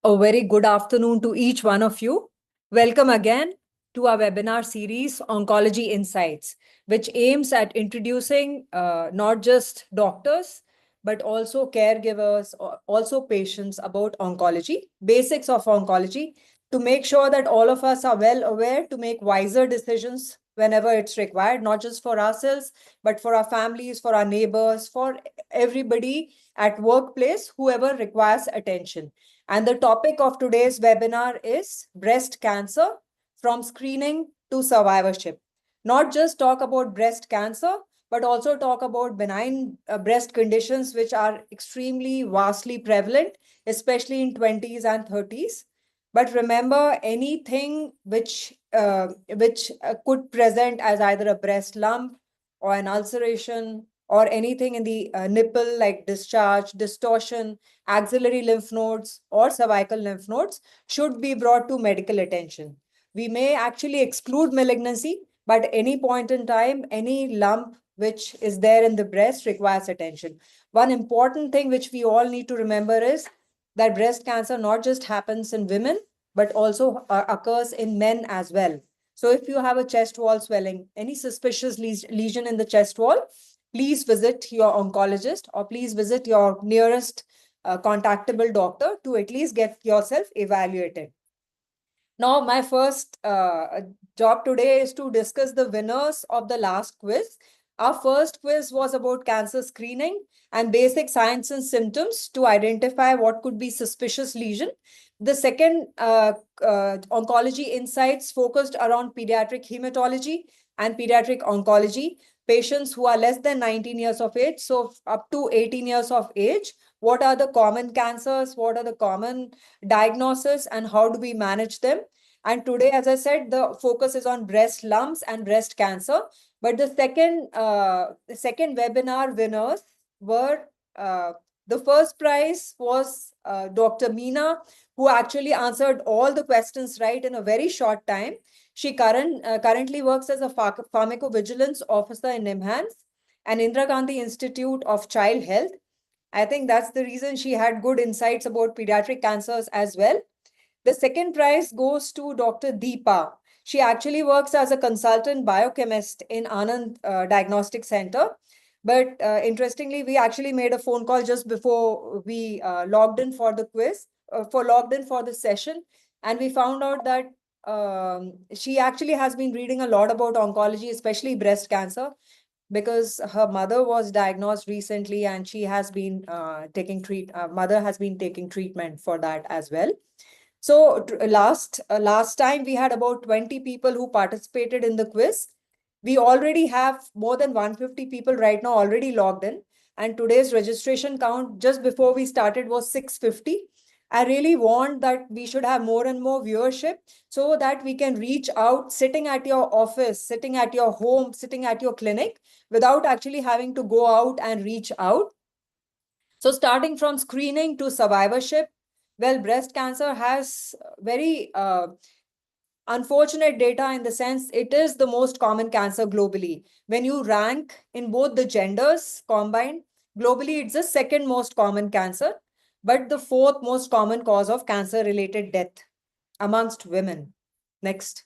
A very good afternoon to each one of you. Welcome again to our webinar series, Oncology Insights, which aims at introducing not just doctors, but also caregivers, also patients about oncology, basics of oncology, to make sure that all of us are well aware to make wiser decisions whenever it's required, not just for ourselves, but for our families, for our neighbors, for everybody at workplace, whoever requires attention. And the topic of today's webinar is breast cancer from screening to survivorship. Not just talk about breast cancer, but also talk about benign breast conditions, which are extremely vastly prevalent, especially in 20s and 30s. But remember, anything which could present as either a breast lump or an ulceration or anything in the nipple like discharge, distortion, axillary lymph nodes, or cervical lymph nodes should be brought to medical attention. We may actually exclude malignancy, but at any point in time, any lump which is there in the breast requires attention. One important thing which we all need to remember is that breast cancer not just happens in women, but also occurs in men as well. So if you have a chest wall swelling, any suspicious lesion in the chest wall, please visit your oncologist or please visit your nearest contactable doctor to at least get yourself evaluated. Now, my first job today is to discuss the winners of the last quiz. Our first quiz was about cancer screening and basic signs and symptoms to identify what could be suspicious lesion. The second Oncology Insights focused around pediatric hematology and pediatric oncology, patients who are less than 19 years of age, so up to 18 years of age. What are the common cancers? What are the common diagnosis and how do we manage them? And today, as I said, the focus is on breast lumps and breast cancer. But the second webinar winners were the first prize was Dr. Meena, who actually answered all the questions right in a very short time. She currently works as a pharmacovigilance officer in NIMHANS and Indira Gandhi Institute of Child Health. I think that's the reason she had good insights about pediatric cancers as well. The second prize goes to Dr. Deepa. She actually works as a consultant biochemist in Anand Diagnostic Center. But interestingly, we actually made a phone call just before we logged in for the quiz, logged in for the session. And we found out that she actually has been reading a lot about oncology, especially breast cancer, because her mother was diagnosed recently and she has been mother has been taking treatment for that as well. So last time we had about 20 people who participated in the quiz. We already have more than 150 people right now already logged in. And today's registration count just before we started was 650. I really want that we should have more and more viewership so that we can reach out sitting at your office, sitting at your home, sitting at your clinic without actually having to go out and reach out. So starting from screening to survivorship, well, breast cancer has very unfortunate data in the sense it is the most common cancer globally. When you rank in both the genders combined, globally it's the second most common cancer, but the fourth most common cause of cancer-related death amongst women. Next.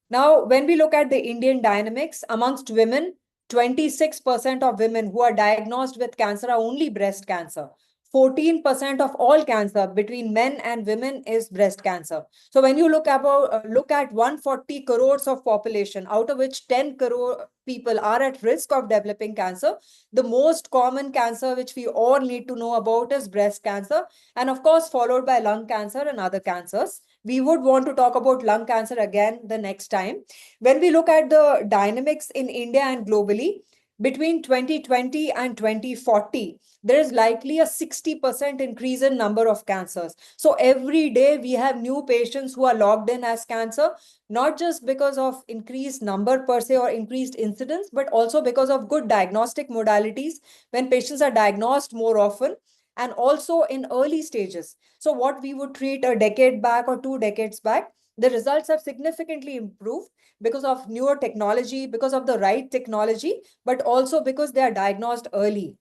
Now, when we look at the Indian dynamics amongst women, 26% of women who are diagnosed with cancer are only breast cancer. 14% of all cancer between men and women is breast cancer. So when you look at 140 crores of population, out of which 10 crore people are at risk of developing cancer, the most common cancer which we all need to know about is breast cancer, and of course followed by lung cancer and other cancers. We would want to talk about lung cancer again the next time. When we look at the dynamics in India and globally, between 2020 and 2040, there is likely a 60% increase in number of cancers. So every day we have new patients who are logged in as cancer, not just because of increased number per se or increased incidence, but also because of good diagnostic modalities when patients are diagnosed more often and also in early stages. So what we would treat a decade back or 2 decades back, the results have significantly improved because of newer technology, because of the right technology, but also because they are diagnosed early.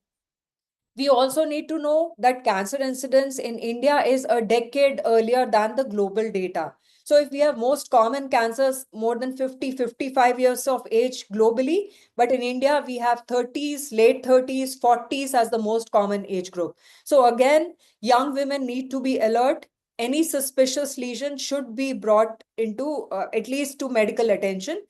We also need to know that cancer incidence in India is a decade earlier than the global data. So if we have most common cancers more than 50, 55 years of age globally, but in India, we have 30s, late 30s, 40s as the most common age group. So again, young women need to be alert. Any suspicious lesion should be brought into at least to medical attention.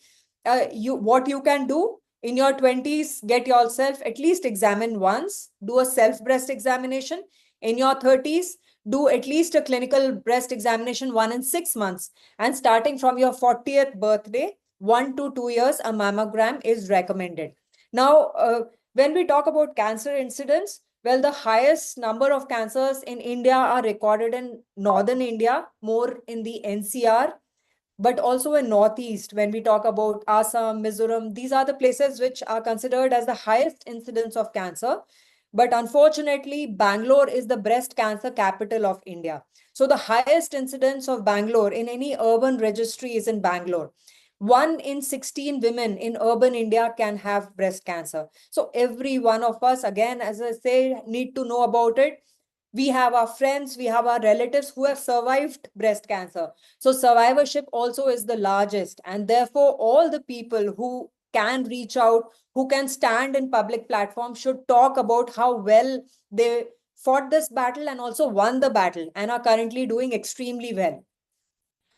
What you can do in your 20s, get yourself at least examined once, do a self breast examination. In your 30s, do at least a clinical breast examination 1 in 6 months. And starting from your 40th birthday, 1 to 2 years, a mammogram is recommended. Now, when we talk about cancer incidence, well, the highest number of cancers in India are recorded in northern India, more in the NCR, but also in Northeast. When we talk about Assam, Mizoram, these are the places which are considered as the highest incidence of cancer. But unfortunately, Bangalore is the breast cancer capital of India. So the highest incidence of Bangalore in any urban registry is in Bangalore. 1 in 16 women in urban India can have breast cancer. So every one of us, again, as I say, need to know about it. We have our friends, we have our relatives who have survived breast cancer. So survivorship also is the largest. And therefore, all the people who can reach out, who can stand in public platforms should talk about how well they fought this battle and also won the battle and are currently doing extremely well.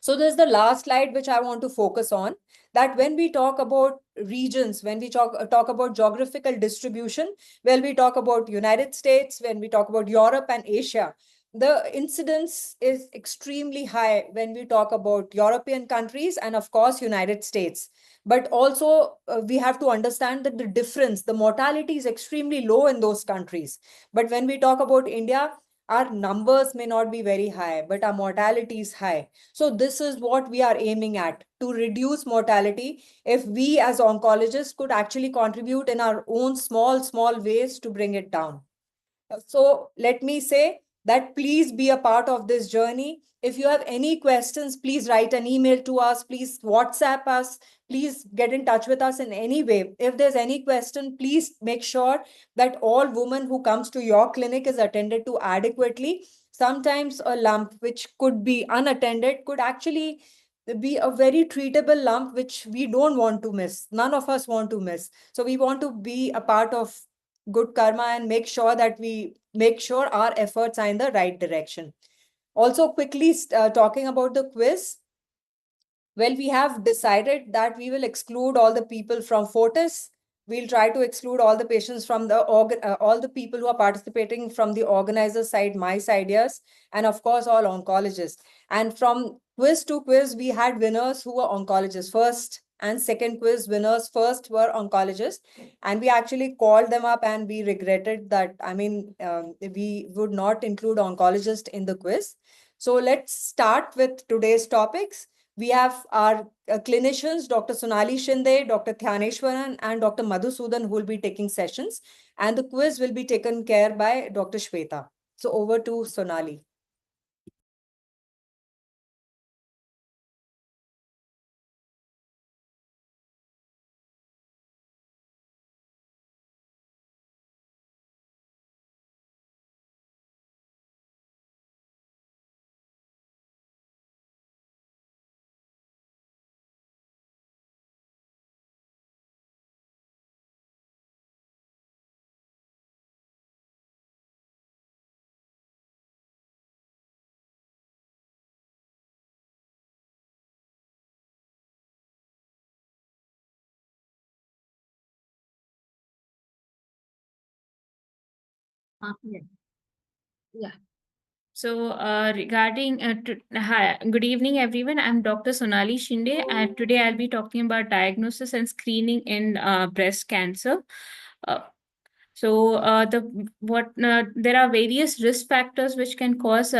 So this is the last slide which I want to focus on, that when we talk about regions, when we talk about geographical distribution, well, we talk about United States, when we talk about Europe and Asia, the incidence is extremely high when we talk about European countries and of course United States. But also we have to understand that the difference, the mortality is extremely low in those countries. But when we talk about India, our numbers may not be very high, but our mortality is high. So this is what we are aiming at, to reduce mortality. If we as oncologists could actually contribute in our own small ways to bring it down. So let me say that please be a part of this journey. If you have any questions, please write an email to us, please WhatsApp us, please get in touch with us in any way. If there's any question, please make sure that all women who comes to your clinic is attended to adequately. Sometimes a lump which could be unattended could actually be a very treatable lump which we don't want to miss. None of us want to miss. So we want to be a part of good karma and make sure that we make sure our efforts are in the right direction. Also, quickly talking about the quiz. Well, we have decided that we will exclude all the people from Fortis. We'll try to exclude all the patients from the all the people who are participating from the organizer side, MICE Ideas, and of course all oncologists. And from quiz to quiz, we had winners who were oncologists. First and second quiz winners first were oncologists, and we actually called them up and we regretted that. I mean, we would not include oncologists in the quiz. So let's start with today's topics. We have our clinicians, Dr. Sonali Shinde, Dr. Dhyaneshwaran, and Dr. Madhusudan, who will be taking sessions. And the quiz will be taken care by Dr. Shweta. So over to Sonali. Yeah. Yeah. So, regarding hi, good evening, everyone. I'm Dr. Sonali Shinde, and today I'll be talking about diagnosis and screening in breast cancer. Uh, there are various risk factors which can cause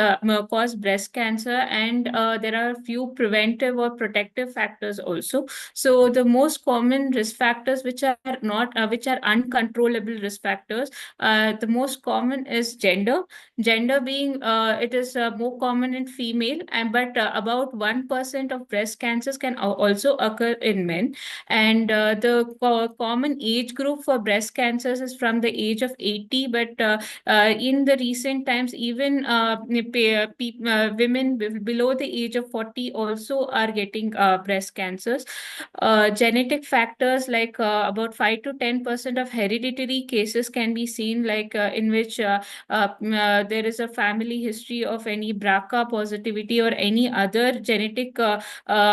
breast cancer, and there are a few preventive or protective factors also. So the most common risk factors which are uncontrollable risk factors. The most common is gender. Gender being it is more common in female, and but about 1% of breast cancers can also occur in men. And the common age group for breast cancers is from the age of 80, but in the recent times, even women below the age of 40 also are getting breast cancers. Genetic factors like about 5 to 10% of hereditary cases can be seen, like in which there is a family history of any BRCA positivity or any other genetic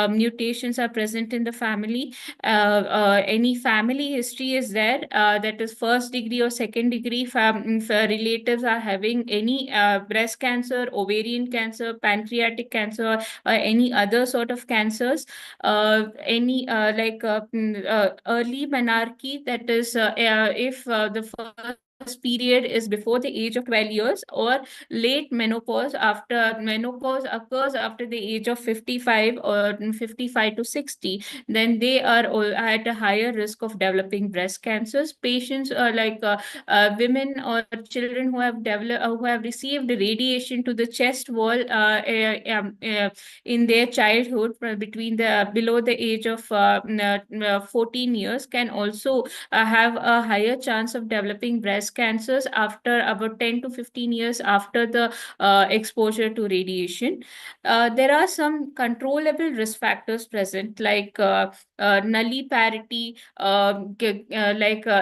mutations are present in the family. Any family history is there, that is first degree or second degree if relatives are having any breast cancer, ovarian cancer, pancreatic cancer, or any other sort of cancers, any early menarche, that is if the first period is before the age of 12 years, or late menopause, after menopause occurs after the age of 55 or 55 to 60, then they are at a higher risk of developing breast cancers. Patients women or children who have developed who have received radiation to the chest wall in their childhood, between the below the age of 14 years, can also have a higher chance of developing breast cancers after about 10 to 15 years after the exposure to radiation. There are some controllable risk factors present, like nulliparity,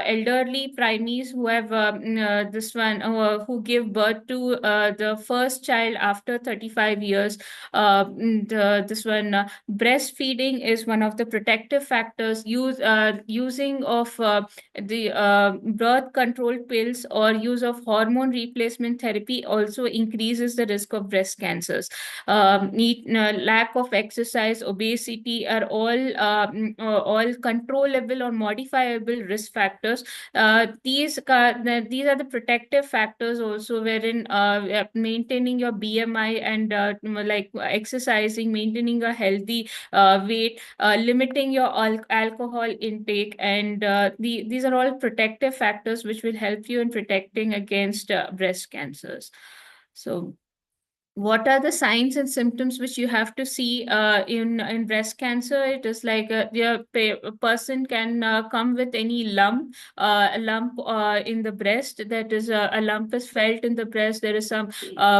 elderly primaries who have this one who give birth to the first child after 35 years. This one breastfeeding is one of the protective factors. Using of the birth control pills or use of hormone replacement therapy also increases the risk of breast cancers. Lack of exercise, obesity are all controllable or modifiable risk factors. These are the protective factors also, wherein maintaining your BMI and like exercising, maintaining a healthy weight, limiting your alcohol intake, and these are all protective factors which will help you in protecting against breast cancers. So what are the signs and symptoms which you have to see in breast cancer? It is like a person can come with any lump in the breast. That is a lump is felt in the breast. There is some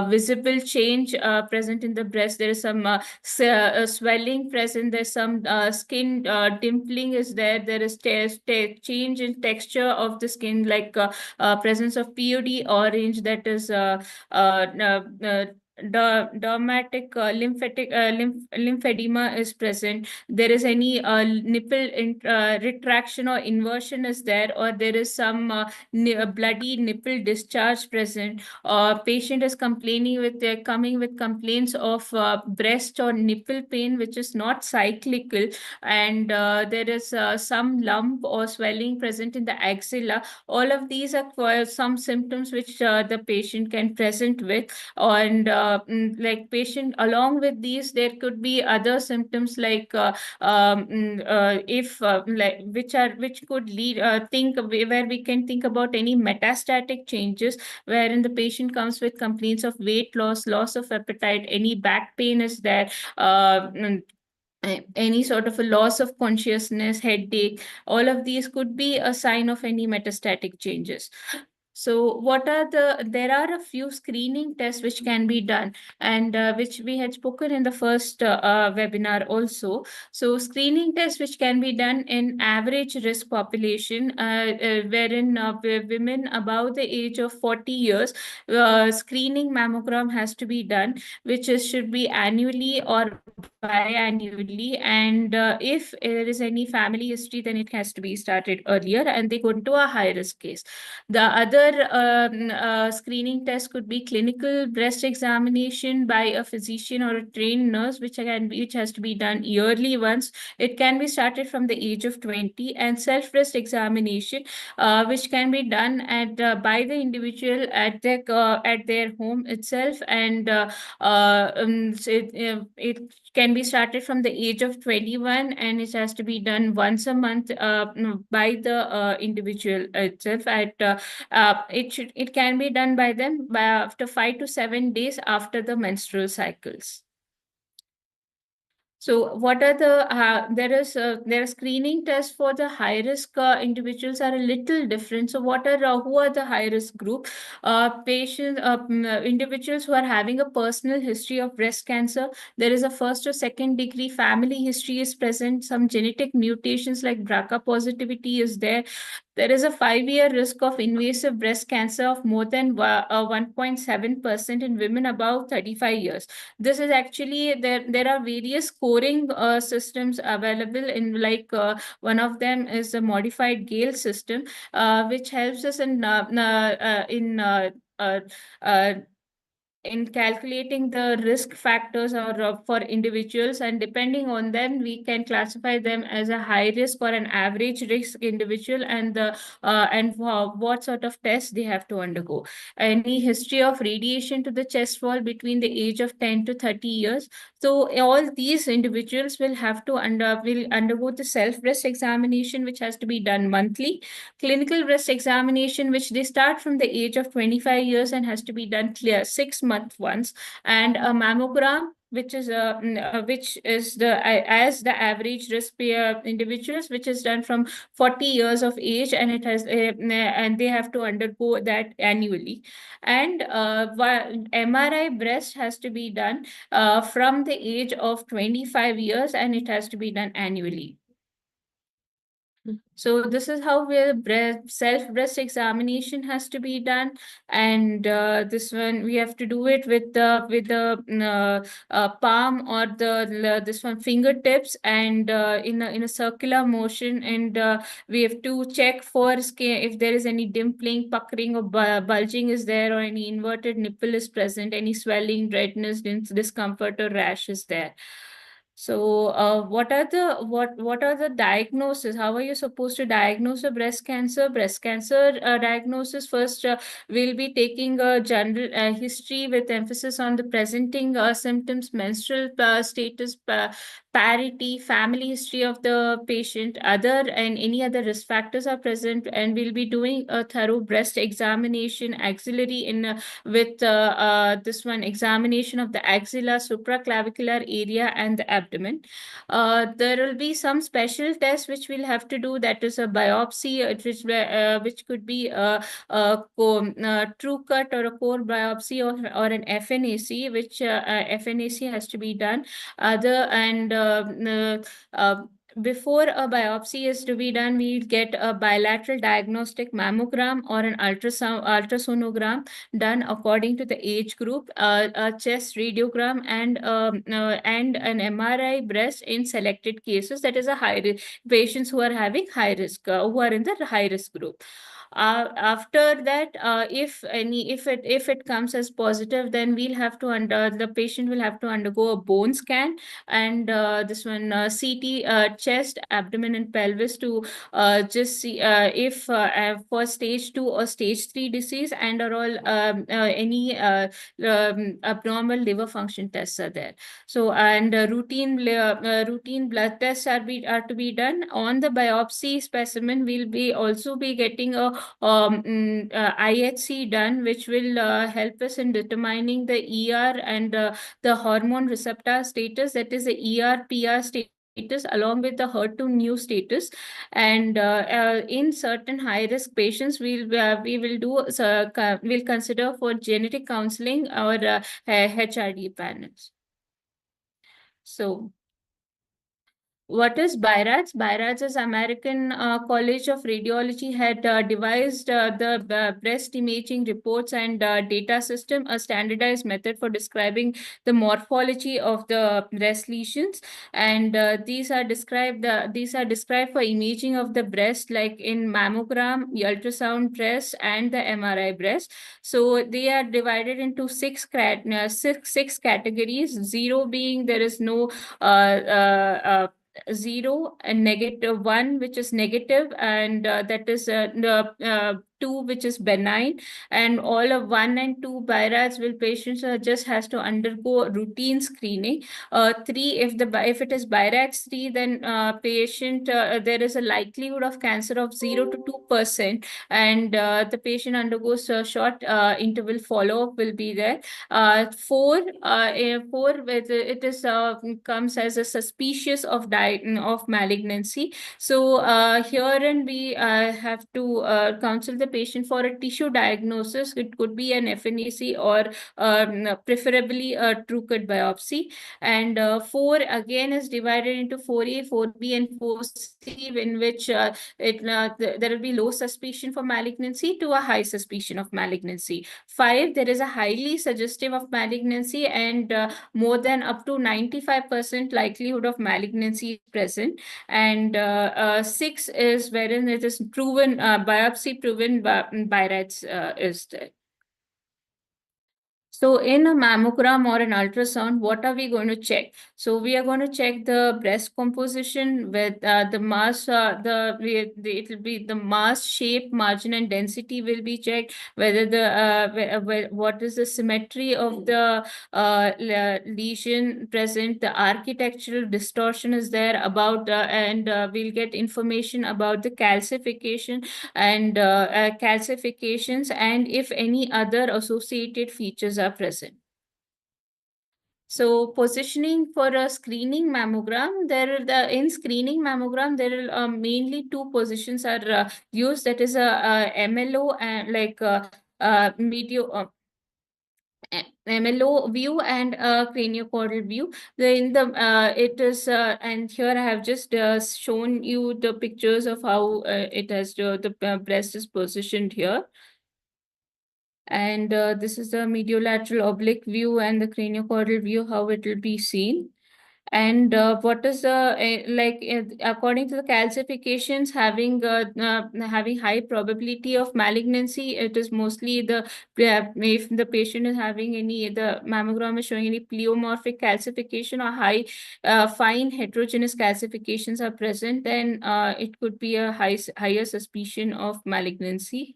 visible change present in the breast. There is some swelling present. There's some skin dimpling is there. There is change in texture of the skin, like presence of POD orange, that is dermatic lymphedema is present. There is any retraction or inversion is there, or there is some bloody nipple discharge present. Patient is coming with complaints of breast or nipple pain which is not cyclical, and there is some lump or swelling present in the axilla. All of these are some symptoms which the patient can present with. And like patient, along with these, there could be other symptoms like if like which could lead think where we can think about any metastatic changes, wherein the patient comes with complaints of weight loss, loss of appetite, any back pain is there, any sort of a loss of consciousness, headache. All of these could be a sign of any metastatic changes. So there are a few screening tests which can be done, and which we had spoken in the first webinar also. So screening tests which can be done in average risk population, wherein women above the age of 40 years, screening mammogram has to be done, should be annually or biannually. And if there is any family history, then it has to be started earlier, and they go into a high risk case. The other screening test could be clinical breast examination by a physician or a trained nurse, which has to be done yearly once. It can be started from the age of 20, and self breast examination, which can be done by the individual at their home itself, and it can be started from the age of 21, and it has to be done once a month by the individual itself. It can be done by them after 5 to 7 days after the menstrual cycles. So what are the there are screening tests for the high risk individuals are a little different. So what are who are the high risk group? Patients, individuals who are having a personal history of breast cancer. There is a first or second degree family history is present. Some genetic mutations like BRCA positivity is there. There is a 5-year risk of invasive breast cancer of more than 1.7% in women above 35 years. This is actually there are various scoring systems available in, like one of them is a modified Gale system, which helps us uh, uh, in calculating the risk factors or for individuals, and depending on them we can classify them as a high risk or an average risk individual, and the what sort of tests they have to undergo. Any history of radiation to the chest wall between the age of 10 to 30 years. So all these individuals will have to will undergo the self breast examination, which has to be done monthly. Clinical breast examination, which they start from the age of 25 years and has to be done clear 6 months once, and a mammogram, which is the as the average risk pair individuals, which is done from 40 years of age, and it has and they have to undergo that annually. And MRI breast has to be done from the age of 25 years, and it has to be done annually. So this is how self-breast examination has to be done, and this one we have to do it with the palm or this one fingertips, and in a circular motion, and we have to check for skin if there is any dimpling, puckering, or bulging is there, or any inverted nipple is present, any swelling, redness, discomfort, or rash is there. So, what are the diagnoses? How are you supposed to diagnose a breast cancer? Breast cancer diagnosis first, we'll be taking a general history with emphasis on the presenting symptoms, menstrual status, parity, family history of the patient, other and any other risk factors are present, and we'll be doing a thorough breast examination, axillary in with this one examination of the axilla, supraclavicular area, and the abdomen. There will be some special tests which we'll have to do. That is a biopsy, which could be a true cut or a core biopsy, or an FNAC, which FNAC has to be done. Other and before a biopsy is to be done, we get a bilateral diagnostic mammogram or an ultrasonogram done according to the age group, a chest radiogram, and an MRI breast in selected cases. That is a patients who are having high risk, who are in the high risk group. After that, if it comes as positive, then we'll have to the patient will have to undergo a bone scan, and this one CT, chest, abdomen, and pelvis to just see if for stage 2 or stage 3 disease, and are all any abnormal liver function tests are there. So, and routine blood tests are to be done on the biopsy specimen. We'll be also be getting a IHC done, which will help us in determining the ER and the hormone receptor status, that is the ER-PR status, along with the HER2 new status. And in certain high risk patients, we will do we'll consider for genetic counseling or HRD panels. So, what is BIRADS? BIRADS is American College of Radiology had devised the breast imaging reports and data system, a standardized method for describing the morphology of the breast lesions. And these are described for imaging of the breast, like in mammogram, ultrasound breast, and the MRI breast. So they are divided into six categories. Zero being there is no 0 and -1, which is negative, and that is 2, which is benign, and all of 1 and 2 BI-RADS will patients just has to undergo routine screening. 3, if it is BI-RADS 3, then patient there is a likelihood of cancer of 0 to 2%, and the patient undergoes a short interval follow-up will be there. 4, it is comes as a suspicious of malignancy. So herein we have to counsel the patient for a tissue diagnosis. It could be an FNAC or preferably a true cut biopsy. And 4 again is divided into 4A, 4B, and 4C, in which there will be low suspicion for malignancy to a high suspicion of malignancy. 5, there is a highly suggestive of malignancy, and more than up to 95% likelihood of malignancy present. And 6 is wherein it is proven, biopsy proven by rats is there. So in a mammogram or an ultrasound, what are we going to check? So we are going to check the breast composition with the mass, it will be the mass, shape, margin, and density will be checked. Whether what is the symmetry of the lesion present, the architectural distortion is there about, and we'll get information about the calcification and calcifications, and if any other associated features are present. So positioning for a screening mammogram, in screening mammogram there are mainly 2 positions are used. That is a MLO and MLO view and craniocaudal view. In the it is and here I have just shown you the pictures of how it has the breast is positioned here. And this is the mediolateral oblique view and the craniocaudal view, how it will be seen. And what is the according to the calcifications having high probability of malignancy, it is mostly if the patient is having the mammogram is showing any pleomorphic calcification or fine heterogeneous calcifications are present, then it could be a higher suspicion of malignancy.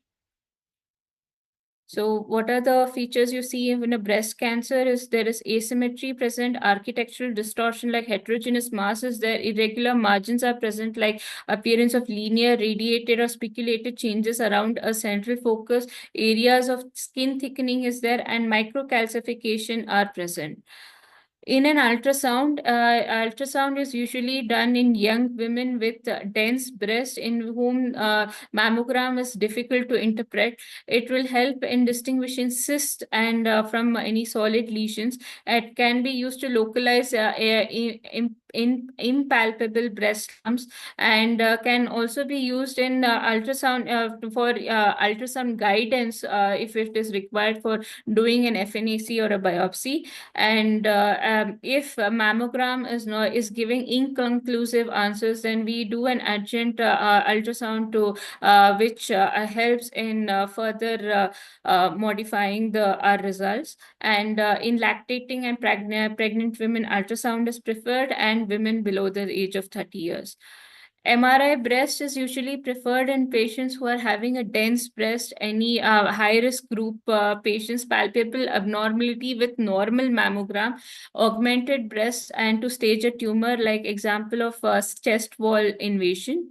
So what are the features you see in a breast cancer? Is there is asymmetry present, architectural distortion like heterogeneous masses there, irregular margins are present like appearance of linear, radiated or speculated changes around a central focus, areas of skin thickening is there, and microcalcification are present. In an ultrasound is usually done in young women with dense breast in whom mammogram is difficult to interpret. It will help in distinguishing cyst and from any solid lesions. It can be used to localize impalpable breast lumps, and can also be used in ultrasound for ultrasound guidance if it is required for doing an FNAC or a biopsy. And if a mammogram is giving inconclusive answers, then we do an adjunct ultrasound to which helps in further modifying our results. And in lactating and pregnant women, ultrasound is preferred, and women below the age of 30 years. MRI breast is usually preferred in patients who are having a dense breast, any high-risk group patients, palpable abnormality with normal mammogram, augmented breast, and to stage a tumor, like example of chest wall invasion.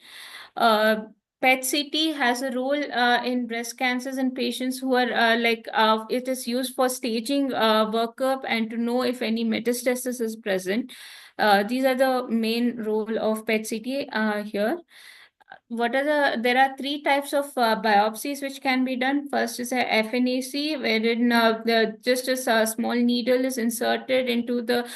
Uh, PET-CT has a role in breast cancers in patients who are it is used for staging workup and to know if any metastasis is present. These are the main role of PET-CT here. There are 3 types of biopsies which can be done. First is a FNAC, wherein just a small needle is inserted into the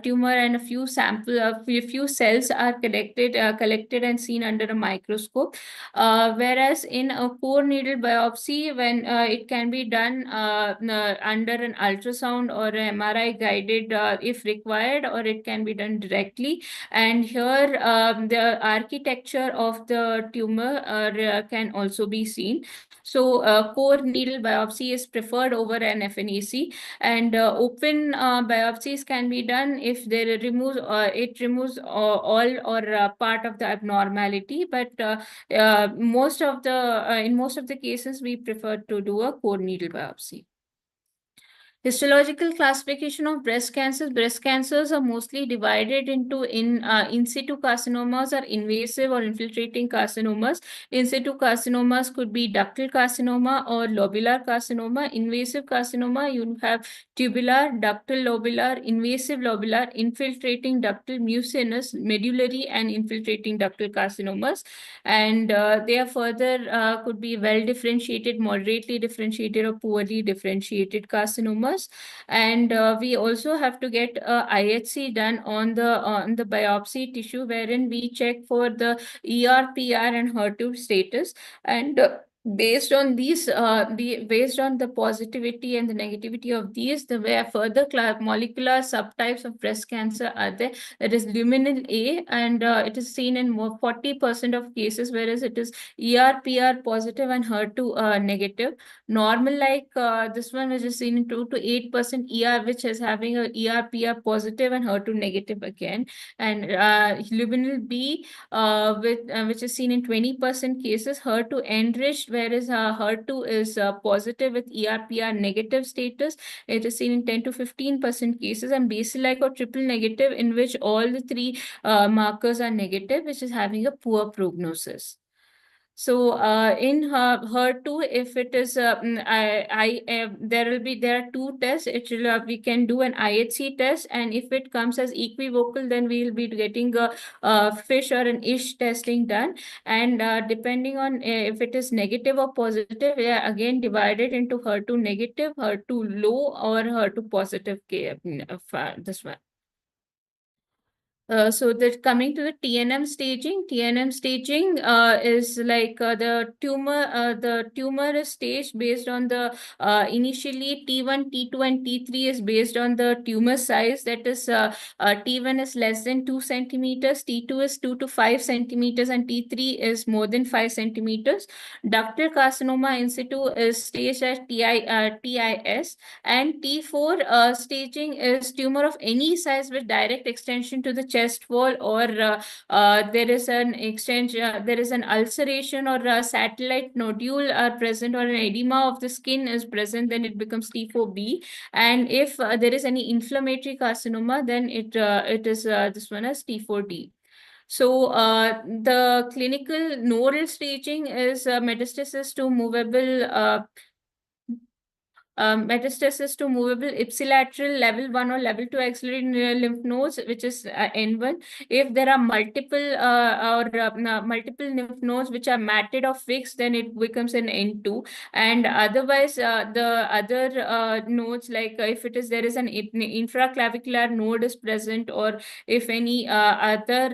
tumor, and a few cells are collected and seen under a microscope. Whereas in a core needle biopsy, when it can be done under an ultrasound or MRI guided if required, or it can be done directly. And here the architecture of the the tumor can also be seen. So core needle biopsy is preferred over an FNAC, and open biopsies can be done if it removes all or part of the abnormality. But in most of the cases, we prefer to do a core needle biopsy. Histological classification of breast cancers. Breast cancers are mostly divided into in situ carcinomas or invasive or infiltrating carcinomas. In situ carcinomas could be ductal carcinoma or lobular carcinoma. Invasive carcinoma, you have tubular, ductal lobular, invasive lobular, infiltrating ductal, mucinous, medullary, and infiltrating ductal carcinomas. And they are further could be well differentiated, moderately differentiated, or poorly differentiated carcinomas. And we also have to get a IHC done on the biopsy tissue, wherein we check for the ER/PR and HER2 status. And based on based on the positivity and the negativity of these, the where further molecular subtypes of breast cancer are there. That is luminal A, and it is seen in more 40% of cases, whereas it is ER/PR positive and HER2 negative. Normal, like this one, which is seen in 2 to 8% ER, which is having a ER/PR positive and HER2 negative again. And luminal B, which is seen in 20% cases, HER2 enriched, whereas HER2 is positive with ER/PR negative status. It is seen in 10 to 15% cases, and basal-like or triple negative, in which all the three markers are negative, which is having a poor prognosis. So in HER2, if it is, there are two tests. We can do an IHC test, and if it comes as equivocal, then we will be getting a FISH or an ISH testing done. And depending on if it is negative or positive, we are again divided into HER2 negative, HER2 low, or HER2 positive. This one. So that coming to the TNM staging is like the tumor is staged based on the initially T1, T2, and T3 is based on the tumor size. That is T1 is less than 2 centimeters, T2 is 2 to 5 centimeters, and T3 is more than 5 centimeters. Ductal carcinoma in situ is staged as TIS, and T4 staging is tumor of any size with direct extension to the chest wall, or there is an extension, there is an ulceration or a satellite nodule are present, or an edema of the skin is present, then it becomes T4B. And if there is any inflammatory carcinoma, then it is this one as T4D. So the clinical nodal staging is metastasis to movable ipsilateral level 1 or level 2 axillary lymph nodes, which is N1. If there are multiple lymph nodes which are matted or fixed, then it becomes an N2. And otherwise, the other nodes, like if there is an infraclavicular node is present, or if any other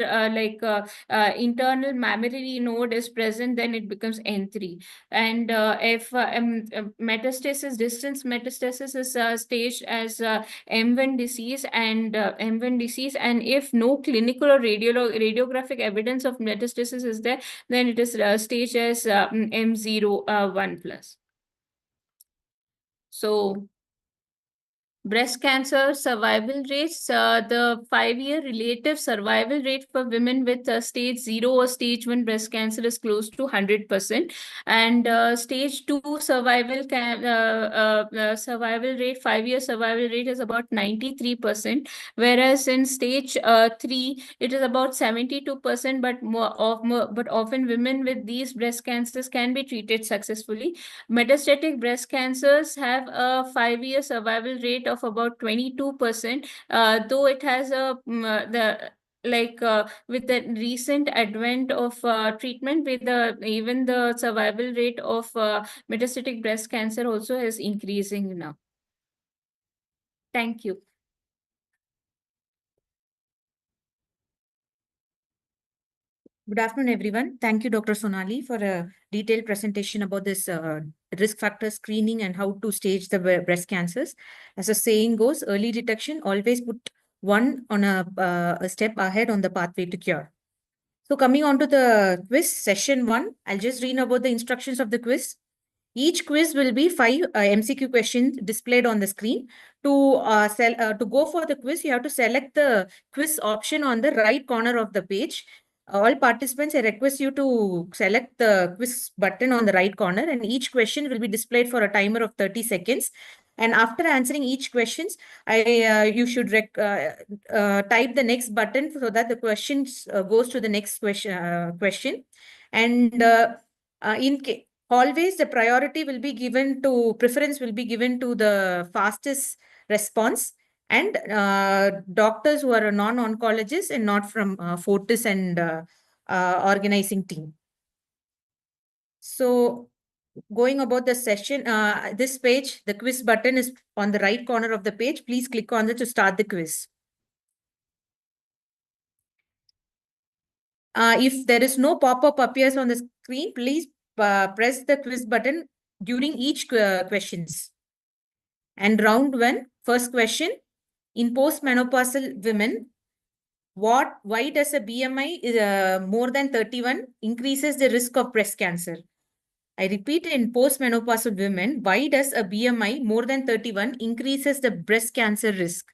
internal mammary node is present, then it becomes N3. And if distance metastasis is staged as M1 disease, and and if no clinical or radiographic evidence of metastasis is there, then it is staged as M01 plus. So breast cancer survival rates, the 5-year relative survival rate for women with stage 0 or stage 1 breast cancer is close to 100%. And stage 2 survival rate, 5-year survival rate is about 93%. Whereas in stage 3, it is about 72%, but often women with these breast cancers can be treated successfully. Metastatic breast cancers have a 5-year survival rate of about 22%, though it has with the recent advent of treatment, with even the survival rate of metastatic breast cancer also is increasing now. Thank you. Good afternoon, everyone. Thank you, Dr. Sonali, for a detailed presentation about this risk factor screening and how to stage the breast cancers. As the saying goes, early detection always put one on a step ahead on the pathway to cure. So coming on to the quiz session 1, I'll just read about the instructions of the quiz. Each quiz will be 5 MCQ questions displayed on the screen. To go for the quiz, you have to select the quiz option on the right corner of the page. All participants, I request you to select the quiz button on the right corner, and each question will be displayed for a timer of 30 seconds. And after answering each questions, you should type the next button so that the questions goes to the next question. And always the priority will be given to, preference will be given to the fastest response, and doctors who are non-oncologists and not from Fortis and organizing team. So going about the session, this page, the quiz button is on the right corner of the page. Please click on it to start the quiz. If there is no pop-up appears on the screen, please press the quiz button during each questions. And round 1, first question, in postmenopausal women, why does a BMI more than 31 increases the risk of breast cancer? I repeat, in postmenopausal women, why does a BMI more than 31 increases the breast cancer risk?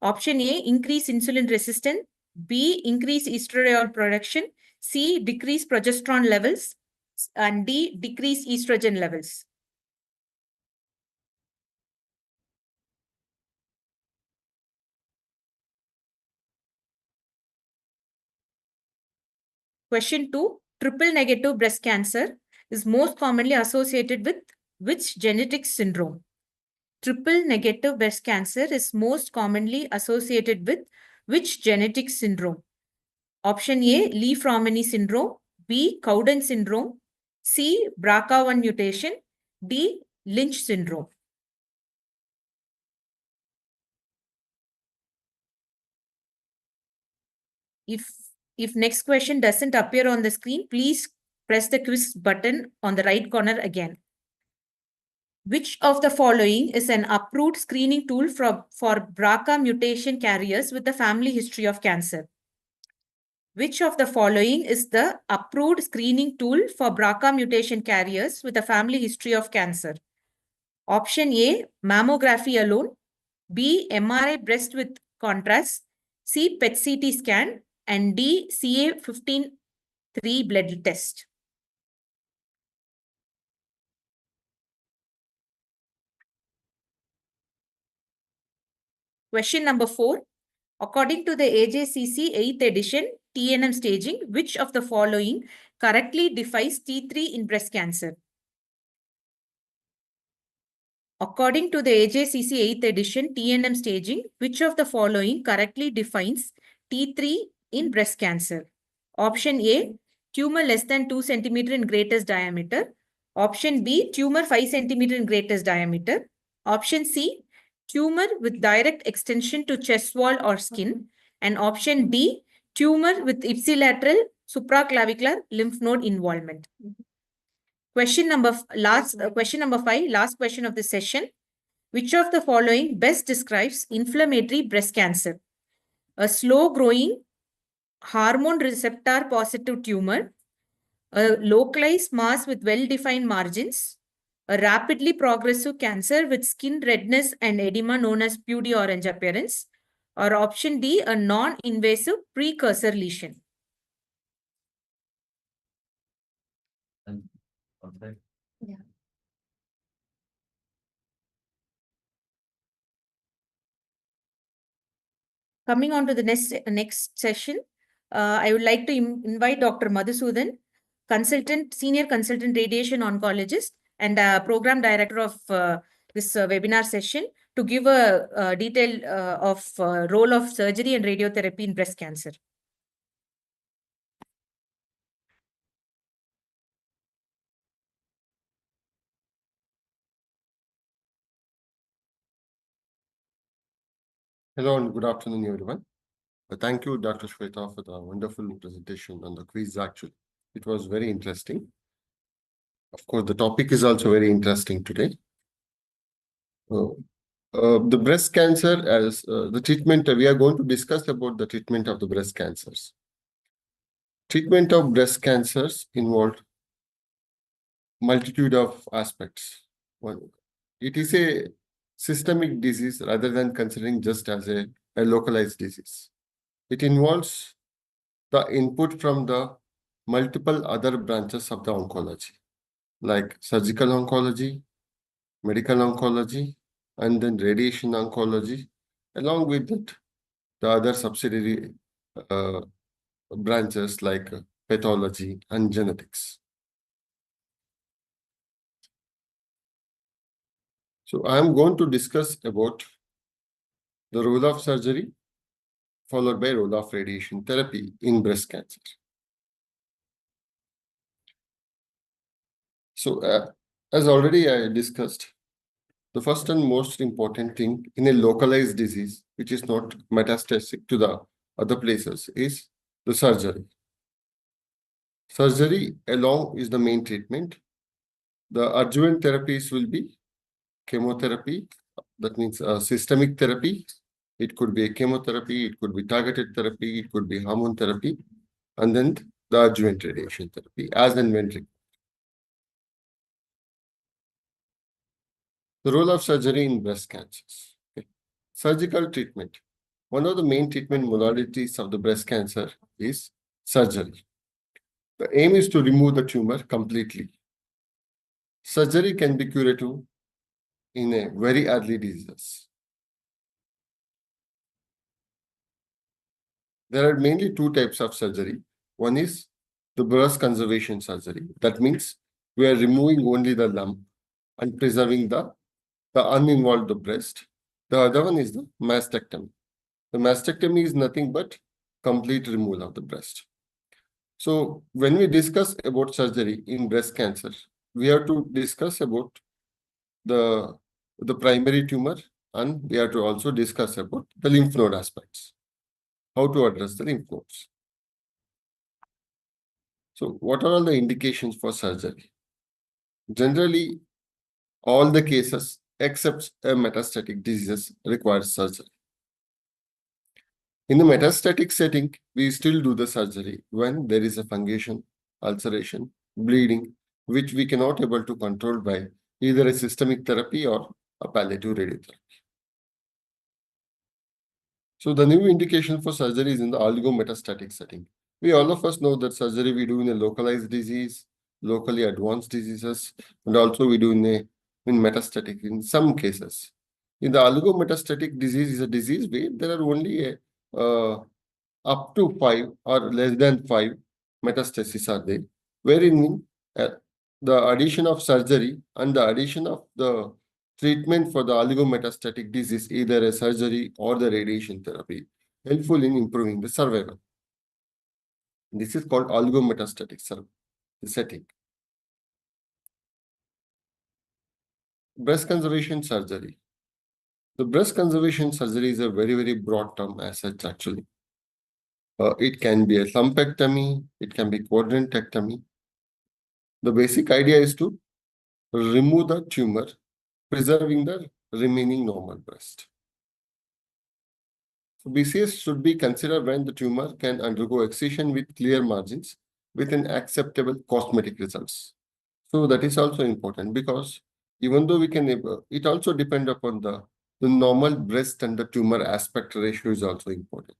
Option A, increase insulin resistance. B, increase estradiol production. C, decrease progesterone levels. And D, decrease estrogen levels. Question 2, triple negative breast cancer is most commonly associated with which genetic syndrome? Triple negative breast cancer is most commonly associated with which genetic syndrome? Option A, Lee-Fraumeni syndrome. B, Cowden syndrome. C, BRCA1 mutation. D, Lynch syndrome. If next question doesn't appear on the screen, please press the quiz button on the right corner again. Which of the following is an approved screening tool for BRCA mutation carriers with a family history of cancer? Which of the following is the approved screening tool for BRCA mutation carriers with a family history of cancer? Option A, mammography alone. B, MRI breast with contrast. C, PET-CT scan. And D, CA15-3 blood test. Question number 4. According to the AJCC 8th edition TNM staging, which of the following correctly defines T3 in breast cancer? According to the AJCC 8th edition TNM staging, which of the following correctly defines T3 in breast cancer? Option A, tumor less than 2 cm in greatest diameter. Option B, tumor 5 cm in greatest diameter. Option C, tumor with direct extension to chest wall or skin. And option D, tumor with ipsilateral supraclavicular lymph node involvement. Question number 5, last question of the session. Which of the following best describes inflammatory breast cancer? A slow growing hormone receptor positive tumor, a localized mass with well-defined margins, a rapidly progressive cancer with skin redness and edema known as pudgy orange appearance, or option D, a non-invasive precursor lesion. Yeah. Coming on to the next session, I would like to invite Dr. Madhusudan, senior consultant radiation oncologist and program director of this webinar session, to give a detail of role of surgery and radiotherapy in breast cancer. Hello and good afternoon, everyone. Thank you, Dr. Shweta, for the wonderful presentation on the quiz. Actually, it was very interesting. Of course, the topic is also very interesting today. The breast cancer as the treatment, we are going to discuss about the treatment of the breast cancers. Treatment of breast cancers involved multitude of aspects. One, it is a systemic disease rather than considering just as a localized disease. It involves the input from the multiple other branches of the oncology, like surgical oncology, medical oncology, and then radiation oncology, along with that, the other subsidiary uh, branches like pathology and genetics. So I am going to discuss about the role of surgery, followed by role of radiation therapy in breast cancer. So as already I discussed, the first and most important thing in a localized disease, which is not metastatic to the other places, is the surgery. Surgery alone is the main treatment. The adjuvant therapies will be chemotherapy, that means systemic therapy. It could be a chemotherapy, it could be targeted therapy, it could be hormone therapy, and then the adjuvant radiation therapy as and when required. The role of surgery in breast cancers. Okay. Surgical treatment. One of the main treatment modalities of the breast cancer is surgery. The aim is to remove the tumor completely. Surgery can be curative in a very early disease. There are mainly two types of surgery. One is the breast conservation surgery. That means we are removing only the lump and preserving the uninvolved breast. The other one is the mastectomy. The mastectomy is nothing but complete removal of the breast. So when we discuss about surgery in breast cancer, we have to discuss about the primary tumor, and we have to also discuss about the lymph node aspects, how to address the lymph nodes. So what are all the indications for surgery? Generally, all the cases except a metastatic diseases require surgery. In the metastatic setting, we still do the surgery when there is a fungation, ulceration, bleeding, which we cannot able to control by either a systemic therapy or a palliative radiotherapy. So the new indication for surgery is in the oligometastatic setting. We all of us know that surgery we do in a localized disease, locally advanced diseases, and also we do in metastatic in some cases. In the oligometastatic disease is a disease where there are only up to 5 or less than 5 metastases are there, wherein the addition of surgery and the addition of the treatment for the oligometastatic disease, either a surgery or the radiation therapy, helpful in improving the survival. This is called oligometastatic setting. Breast conservation surgery. The breast conservation surgery is a very, very broad term as such actually. It can be a lumpectomy, it can be quadrantectomy. The basic idea is to remove the tumor, preserving the remaining normal breast. So BCS should be considered when the tumor can undergo excision with clear margins with an acceptable cosmetic results. So that is also important because even though we can, it also depends upon the normal breast and the tumor aspect ratio is also important.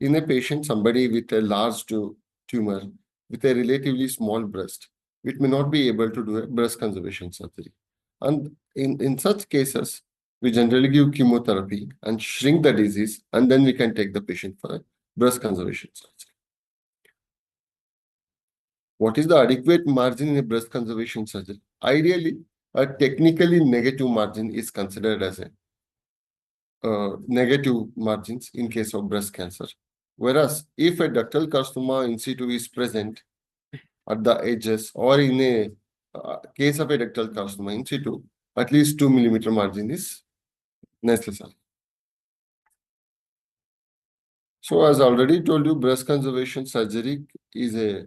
In a patient, somebody with a large tumor with a relatively small breast, it may not be able to do a breast conservation surgery. And in such cases, we generally give chemotherapy and shrink the disease, and then we can take the patient for a breast conservation surgery. What is the adequate margin in a breast conservation surgery? Ideally, a technically negative margin is considered as a negative margins in case of breast cancer. Whereas if a ductal carcinoma in situ is present at the edges or in a case of a ductal carcinoma in situ, at least 2 millimeter margin is necessary. So as I already told you, breast conservation surgery is a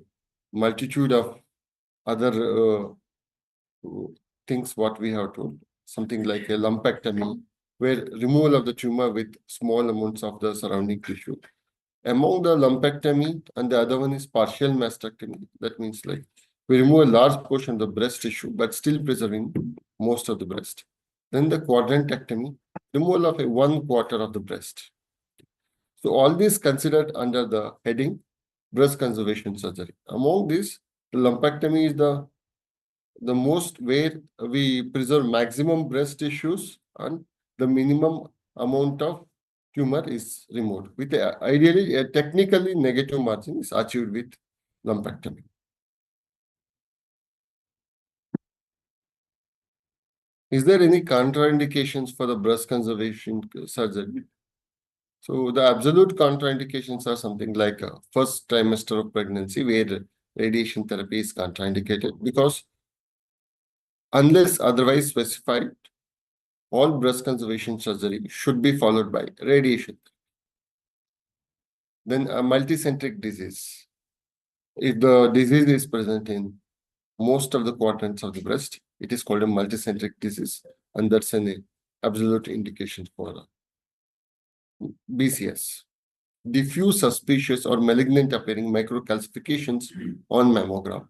multitude of other things what we have told. Something like a lumpectomy, where removal of the tumor with small amounts of the surrounding tissue. Among the lumpectomy and the other one is partial mastectomy. That means like we remove a large portion of the breast tissue, but still preserving most of the breast. Then the quadrantectomy, removal of a 1/4 of the breast. So all these considered under the heading breast conservation surgery. Among these, the lumpectomy is the most where we preserve maximum breast tissues and the minimum amount of tumor is removed. With ideally a technically negative margin is achieved with lumpectomy. Is there any contraindications for the breast conservation surgery? So the absolute contraindications are something like first trimester of pregnancy where radiation therapy is contraindicated because unless otherwise specified, all breast conservation surgery should be followed by radiation. Then a multicentric disease. If the disease is present in most of the quadrants of the breast, it is called a multicentric disease, and that's an absolute indication for BCS. Diffuse suspicious or malignant appearing microcalcifications on mammogram.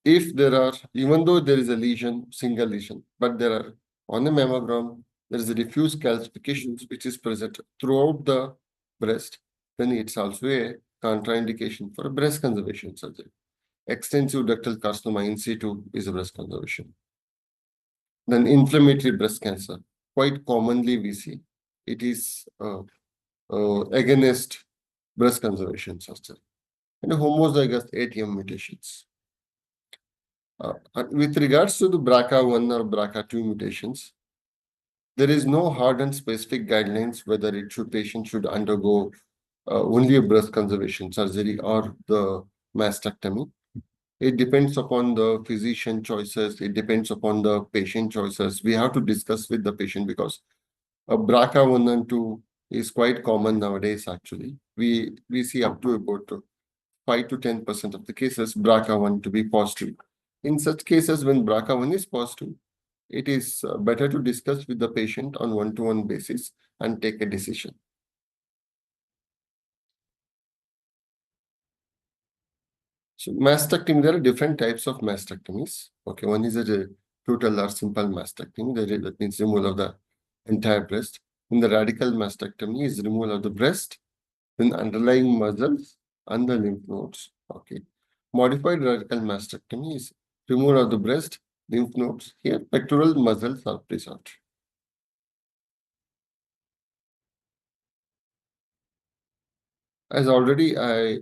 If there are, even though there is a lesion, single lesion, but there are on the mammogram, there is a diffuse calcifications which is present throughout the breast, then it's also a contraindication for a breast conservation surgery. Extensive ductal carcinoma in situ is a breast conservation. Then inflammatory breast cancer, quite commonly we see it is against breast conservation surgery. And homozygous ATM mutations. With regards to the BRCA1 or BRCA2 mutations, there is no hard and specific guidelines whether patient should undergo only a breast conservation surgery or the mastectomy. It depends upon the physician choices. It depends upon the patient choices. We have to discuss with the patient because BRCA1 and 2 is quite common nowadays. Actually, we see up to about 5 to 10% of the cases BRCA1 to be positive. In such cases, when BRCA1 is positive, it is better to discuss with the patient on one-to-one basis and take a decision. So mastectomy, there are different types of mastectomies. Okay, one is a total or simple mastectomy, that means removal of the entire breast. And the radical mastectomy is removal of the breast, then underlying muscles and the lymph nodes. Okay. Modified radical mastectomy is removal of the breast, lymph nodes. Here, pectoral muscles are preserved. As already I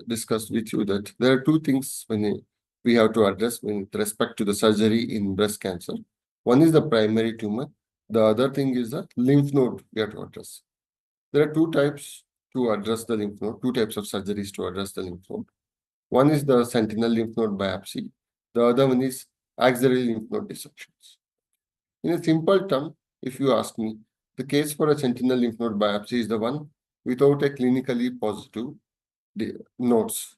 discussed with you that there are two things when we have to address with respect to the surgery in breast cancer. One is the primary tumor. The other thing is the lymph node we have to address. There are two types to address the lymph node, two types of surgeries to address the lymph node. One is the sentinel lymph node biopsy. The other one is axillary lymph node dissections. In a simple term, if you ask me, the case for a sentinel lymph node biopsy is the one without a clinically positive nodes.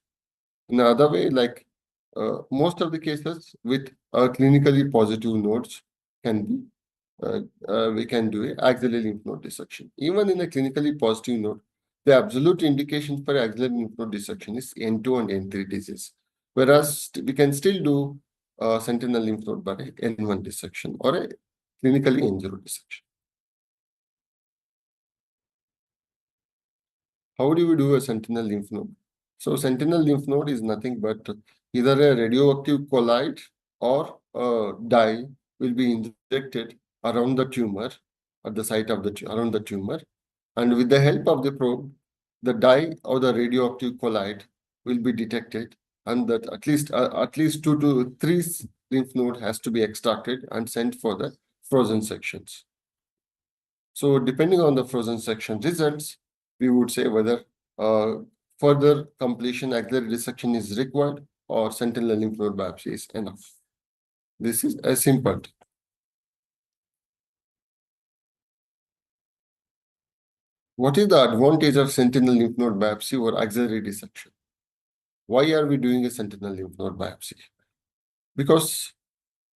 In the other way, like most of the cases with clinically positive nodes can be, we can do a axillary lymph node dissection. Even in a clinically positive node, the absolute indication for axillary lymph node dissection is N2 and N3 disease. Whereas we can still do sentinel lymph node by N1 dissection or a clinically N0 dissection. How do we do a sentinel lymph node? So sentinel lymph node is nothing but either a radioactive colloid or a dye will be injected around the tumor, at the site of around the tumor, and with the help of the probe, the dye or the radioactive colloid will be detected, and that at least 2 to 3 lymph node has to be extracted and sent for the frozen sections. So depending on the frozen section results, we would say whether further completion axillary dissection is required or sentinel lymph node biopsy is enough. This is a simple. What is the advantage of sentinel lymph node biopsy or axillary dissection? Why are we doing a sentinel lymph node biopsy? Because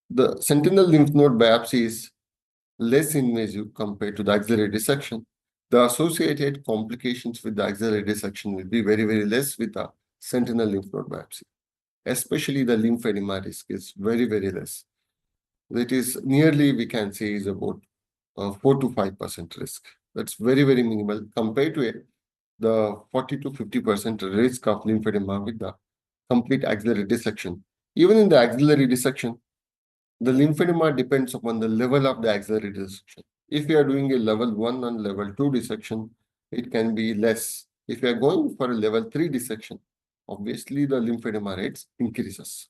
the sentinel lymph node biopsy is less invasive compared to the axillary dissection. The associated complications with the axillary dissection will be very, very less with the sentinel lymph node biopsy. Especially the lymphedema risk is very, very less. That is nearly, we can say, is about 4 to 5% risk. That's very, very minimal compared to the 40 to 50% risk of lymphedema with the complete axillary dissection. Even in the axillary dissection, the lymphedema depends upon the level of the axillary dissection. If you are doing a level 1 and level 2 dissection, it can be less. If you are going for a level 3 dissection, obviously the lymphedema rates increases.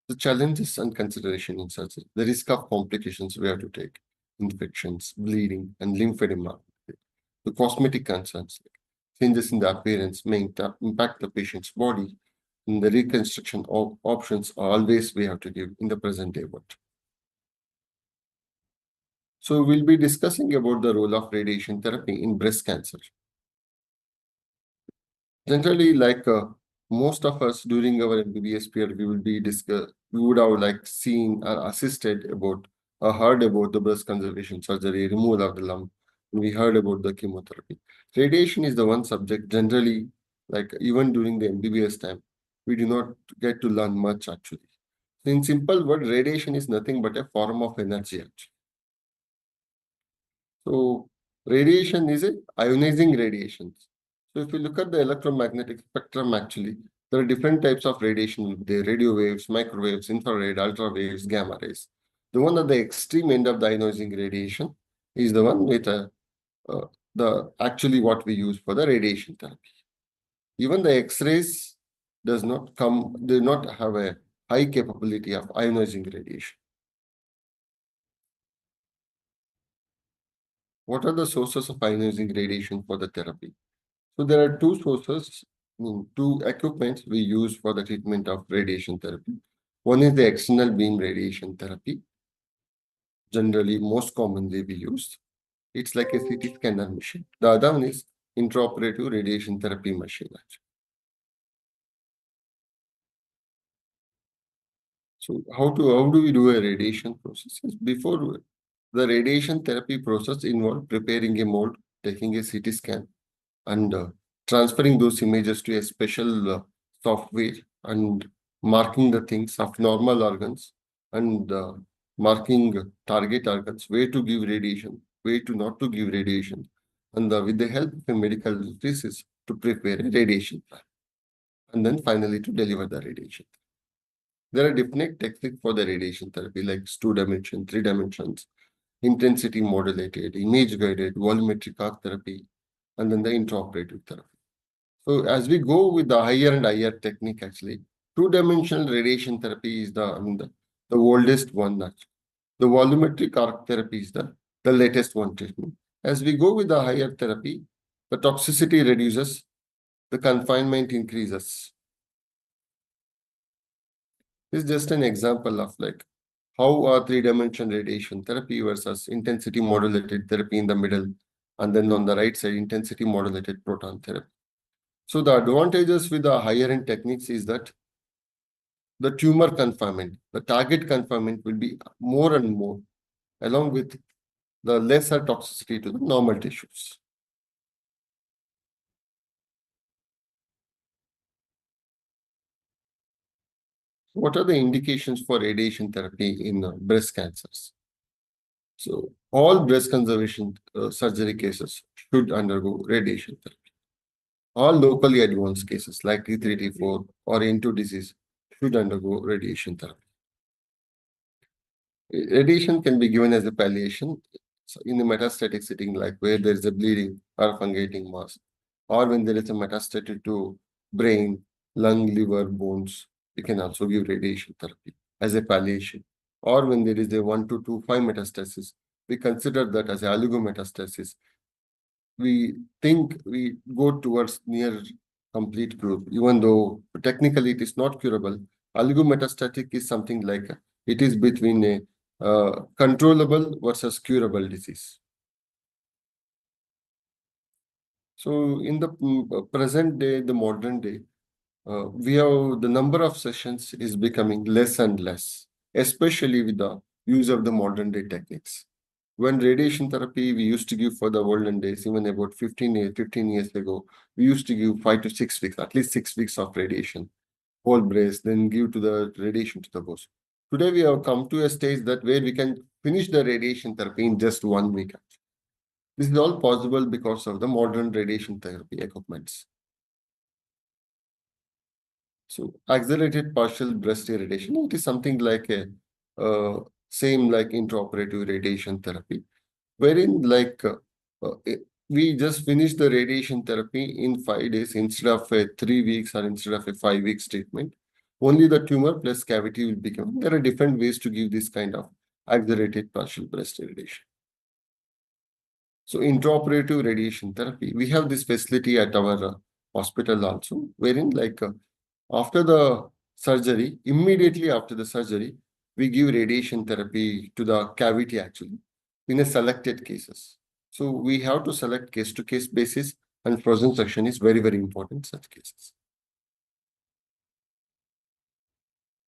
The challenges and consideration in surgery, the risk of complications we have to take, infections, bleeding, and lymphedema. The cosmetic concerns, changes in the appearance may impact the patient's body, and the reconstruction options are always we have to give in the present day world. So we'll be discussing about the role of radiation therapy in breast cancer. Generally, like most of us during our MBBS period, we would have like seen or assisted about or heard about the breast conservation surgery, removal of the lump. We heard about the chemotherapy. Radiation is the one subject generally, like even during the MBBS time, we do not get to learn much actually. In simple word, radiation is nothing but a form of energy actually. So radiation is a ionizing radiation. So if you look at the electromagnetic spectrum, actually, there are different types of radiation. The radio waves, microwaves, infrared, ultra waves, gamma rays. The one at the extreme end of the ionizing radiation is the one with the actually what we use for the radiation therapy. Even the X-rays do not have a high capability of ionizing radiation. What are the sources of ionizing radiation for the therapy? So there are two sources, two equipments we use for the treatment of radiation therapy. One is the external beam radiation therapy. Generally, most commonly we use. It's like a CT scanner machine. The other one is intraoperative radiation therapy machine. So how do we do a radiation process? Before the radiation therapy process involves preparing a mold, taking a CT scan, and transferring those images to a special software and marking the things of normal organs and marking target organs, where to give radiation, where to not to give radiation, and with the help of a medical thesis to prepare a radiation plan, and then finally to deliver the radiation. There are different techniques for the radiation therapy, like 2-dimension, 3 dimensions, intensity modulated, image guided, volumetric arc therapy, and then the intraoperative therapy. So as we go with the higher and higher technique, actually, 2-dimensional radiation therapy is the oldest one. Actually. The volumetric arc therapy is the latest one treatment. As we go with the higher therapy, the toxicity reduces, the confinement increases. This is just an example of like how a 3-dimension radiation therapy versus intensity modulated therapy in the middle, and then on the right side, intensity modulated proton therapy. So the advantages with the higher end techniques is that the tumor confinement, the target confinement will be more and more, along with the lesser toxicity to the normal tissues. What are the indications for radiation therapy in breast cancers? So all breast conservation surgery cases should undergo radiation therapy. All locally advanced cases like T3, T4 or N2 disease should undergo radiation therapy. Radiation can be given as a palliation in the metastatic setting, like where there is a bleeding or fungating mass, or when there is a metastatic to brain, lung, liver, bones. We can also give radiation therapy as a palliation. Or when there is a 1 to 2, 5 metastasis, we consider that as a oligometastasis. We think we go towards near complete cure, even though technically it is not curable. Oligometastatic is something like it is between a controllable versus curable disease. So in the present day, the modern day, the number of sessions is becoming less and less, especially with the use of the modern day techniques. When radiation therapy we used to give for the olden days, even about 15 years ago, we used to give 5 to 6 weeks, at least 6 weeks of radiation, whole brace, then give to the radiation to the bones. Today we have come to a stage that where we can finish the radiation therapy in just 1 week. This is all possible because of the modern radiation therapy equipments. So accelerated partial breast irradiation, it is something like a same like intraoperative radiation therapy, wherein we just finish the radiation therapy in 5 days instead of a 3 weeks or instead of a 5 weeks treatment. Only the tumor plus cavity will become. There are different ways to give this kind of accelerated partial breast irradiation. So intraoperative radiation therapy, we have this facility at our hospital also, wherein after the surgery, immediately after the surgery, we give radiation therapy to the cavity actually in a selected cases. So we have to select case-to-case basis, and frozen section is very, very important in such cases.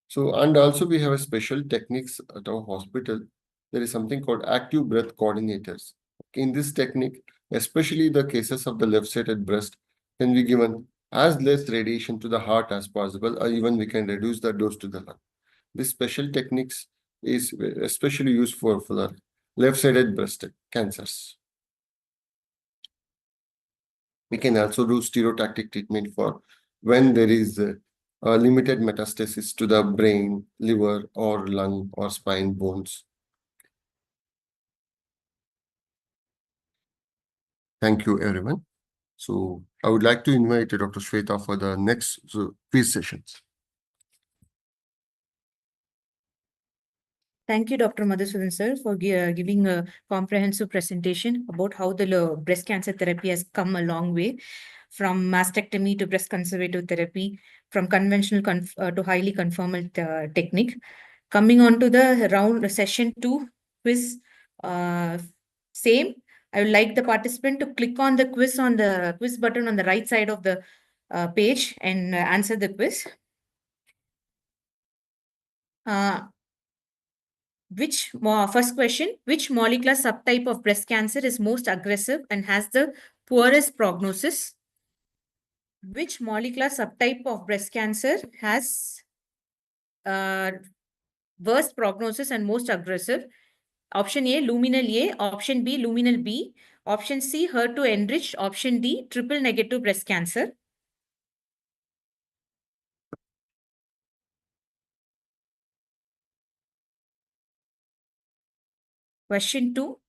So, and also we have a special techniques at our hospital. There is something called active breath coordinators. In this technique, especially the cases of the left-sided breast, can be given as less radiation to the heart as possible, or even we can reduce the dose to the lung. This special techniques is especially used for the left-sided breast cancers. We can also do stereotactic treatment for when there is a limited metastasis to the brain, liver, or lung, or spine bones. Thank you, everyone. So I would like to invite Dr. Shweta for the next quiz sessions. Thank you, Dr. Madhusudan sir, for giving a comprehensive presentation about how the breast cancer therapy has come a long way, from mastectomy to breast conservative therapy, from conventional to highly conformal technique. Coming on to the session 2 quiz, same. I would like the participant to click on the quiz button on the right side of the page and answer the quiz. First question, which molecular subtype of breast cancer is most aggressive and has the poorest prognosis? Which molecular subtype of breast cancer has worst prognosis and most aggressive? Option A, luminal A. Option B, luminal B. Option C, HER2 enriched. Option D, triple negative breast cancer. Question 2.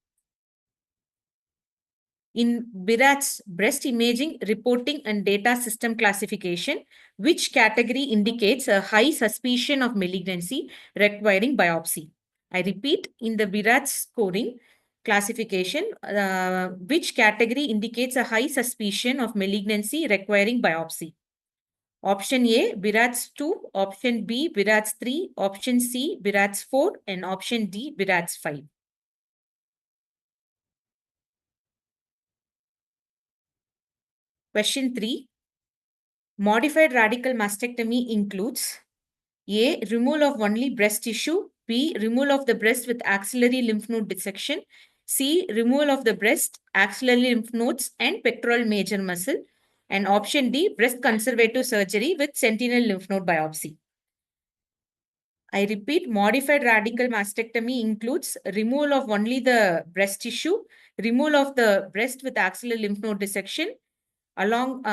In BIRAT's breast imaging reporting and data system classification, which category indicates a high suspicion of malignancy requiring biopsy? I repeat, in the BIRAT's scoring classification, which category indicates a high suspicion of malignancy requiring biopsy? Option A, BIRATS 2, option B, BIRATS 3, option C, BIRATS 4, and option D, BIRATS 5. Question 3. Modified radical mastectomy includes A, removal of only breast tissue, B, removal of the breast with axillary lymph node dissection, C, removal of the breast, axillary lymph nodes, and pectoral major muscle, and option D, breast conservative surgery with sentinel lymph node biopsy. I repeat, modified radical mastectomy includes removal of only the breast tissue, removal of the breast with axillary lymph node dissection, along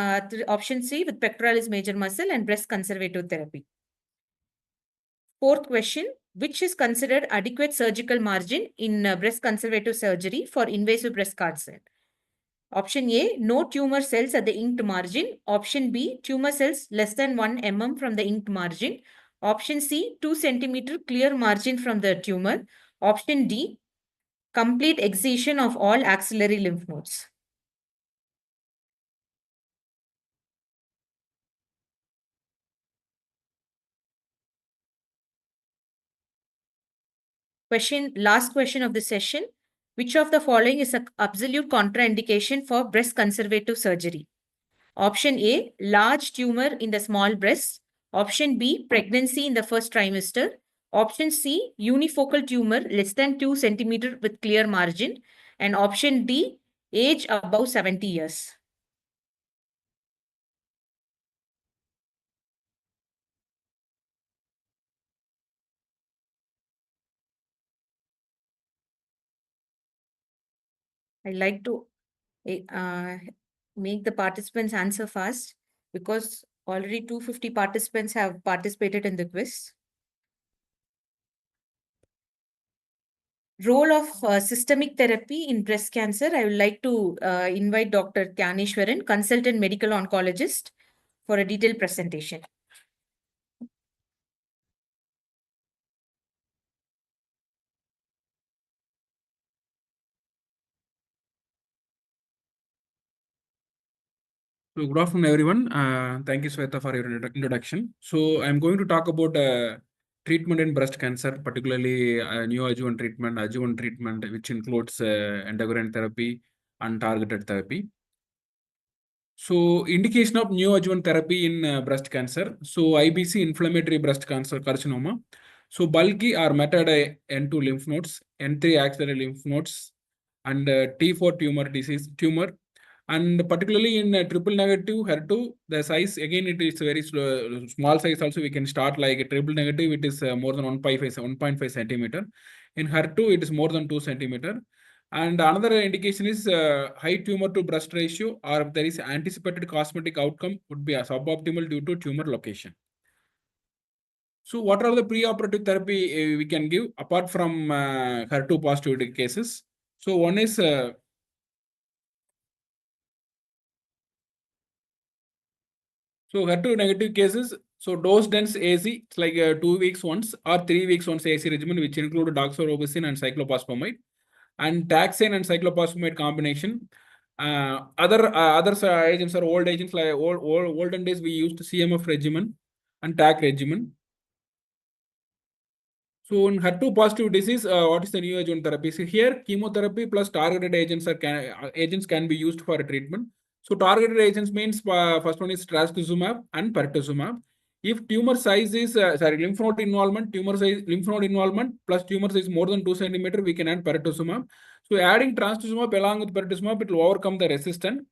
option C with pectoralis major muscle, and breast conservative therapy. Fourth question, which is considered adequate surgical margin in breast conservative surgery for invasive breast cancer? Option A, no tumor cells at the inked margin. Option B, tumor cells less than 1 mm from the inked margin. Option C, 2 cm clear margin from the tumor. Option D, complete excision of all axillary lymph nodes. Last question of the session. Which of the following is an absolute contraindication for breast conservative surgery? Option A, large tumor in the small breast. Option B, pregnancy in the first trimester. Option C, unifocal tumor less than 2 centimeter with clear margin. And option D, age above 70 years. I'd like to make the participants answer fast because already 250 participants have participated in the quiz. Role of systemic therapy in breast cancer. I would like to invite Dr. Kyaneshwaran, consultant medical oncologist, for a detailed presentation. So good afternoon, everyone. Thank you, Sweta, for your introduction. So I'm going to talk about treatment in breast cancer, particularly neoadjuvant treatment, adjuvant treatment, which includes endocrine therapy and targeted therapy. So indication of neoadjuvant therapy in breast cancer. So IBC, inflammatory breast cancer carcinoma. So bulky or metaed N2 lymph nodes, N3 axillary lymph nodes, and T4 tumor. And particularly in triple negative HER2, the size again it is very small size. Also, we can start like a triple negative. It is more than 1.5 centimeter. In HER2, it is more than 2 centimeter. And another indication is high tumor to breast ratio, or if there is anticipated cosmetic outcome, would be a suboptimal due to tumor location. So, what are the preoperative therapy we can give apart from HER2 positive cases? So, one is so HER2 negative cases. So, dose dense AC, it's like 2 weeks once or 3 weeks once AC regimen, which include doxorubicin and cyclophosphamide, and taxane and cyclophosphamide combination. Other agents are old agents, like olden days we used CMF regimen and TAC regimen. So in HER2 positive disease, what is the neoadjuvant therapy? So here chemotherapy plus targeted agents can be used for treatment. So targeted agents means first one is trastuzumab and pertuzumab. If tumor size is lymph node involvement, plus tumor size more than 2 centimeter, we can add pertuzumab. So adding trastuzumab along with pertuzumab, it will overcome the resistance.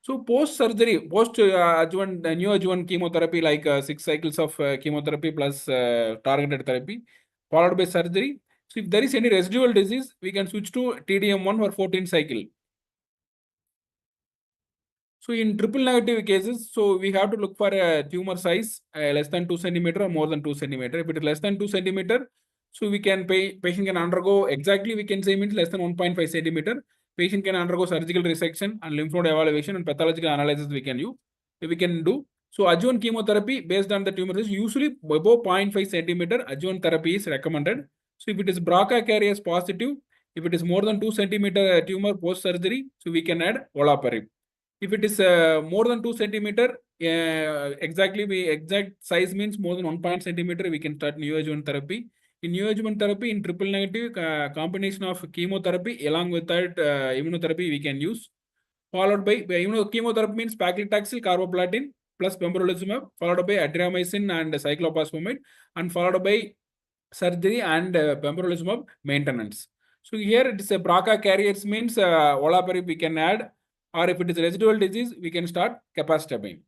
So post-surgery, post-adjuvant, neoadjuvant chemotherapy, like 6 cycles of chemotherapy plus targeted therapy, followed by surgery. So if there is any residual disease, we can switch to TDM1 or 14 cycle. So in triple negative cases, so we have to look for a tumor size less than 2 centimeter or more than 2 centimeter. If it is less than 2 centimeter, so we can patient can undergo, exactly we can say means less than 1.5 centimeter. Patient can undergo surgical resection and lymph node evaluation and pathological analysis we can do. So adjuvant chemotherapy based on the tumor is usually above 0.5 centimeter. Adjuvant therapy is recommended. So if it is BRCA carriers positive, if it is more than 2 centimeter tumor post surgery, so we can add olaparib. If it is more than 2 centimeter, exact size means more than 1 centimeter, we can start neoadjuvant therapy. In neoadjuvant therapy, in triple negative, combination of chemotherapy along with that immunotherapy we can use. Followed by chemotherapy means paclitaxel, carboplatin plus pembrolizumab, followed by adriamycin and cyclophosphamide, and followed by surgery and pembrolizumab maintenance. So here it is a BRCA carriers means olaparib we can add, or if it is residual disease, we can start capecitabine.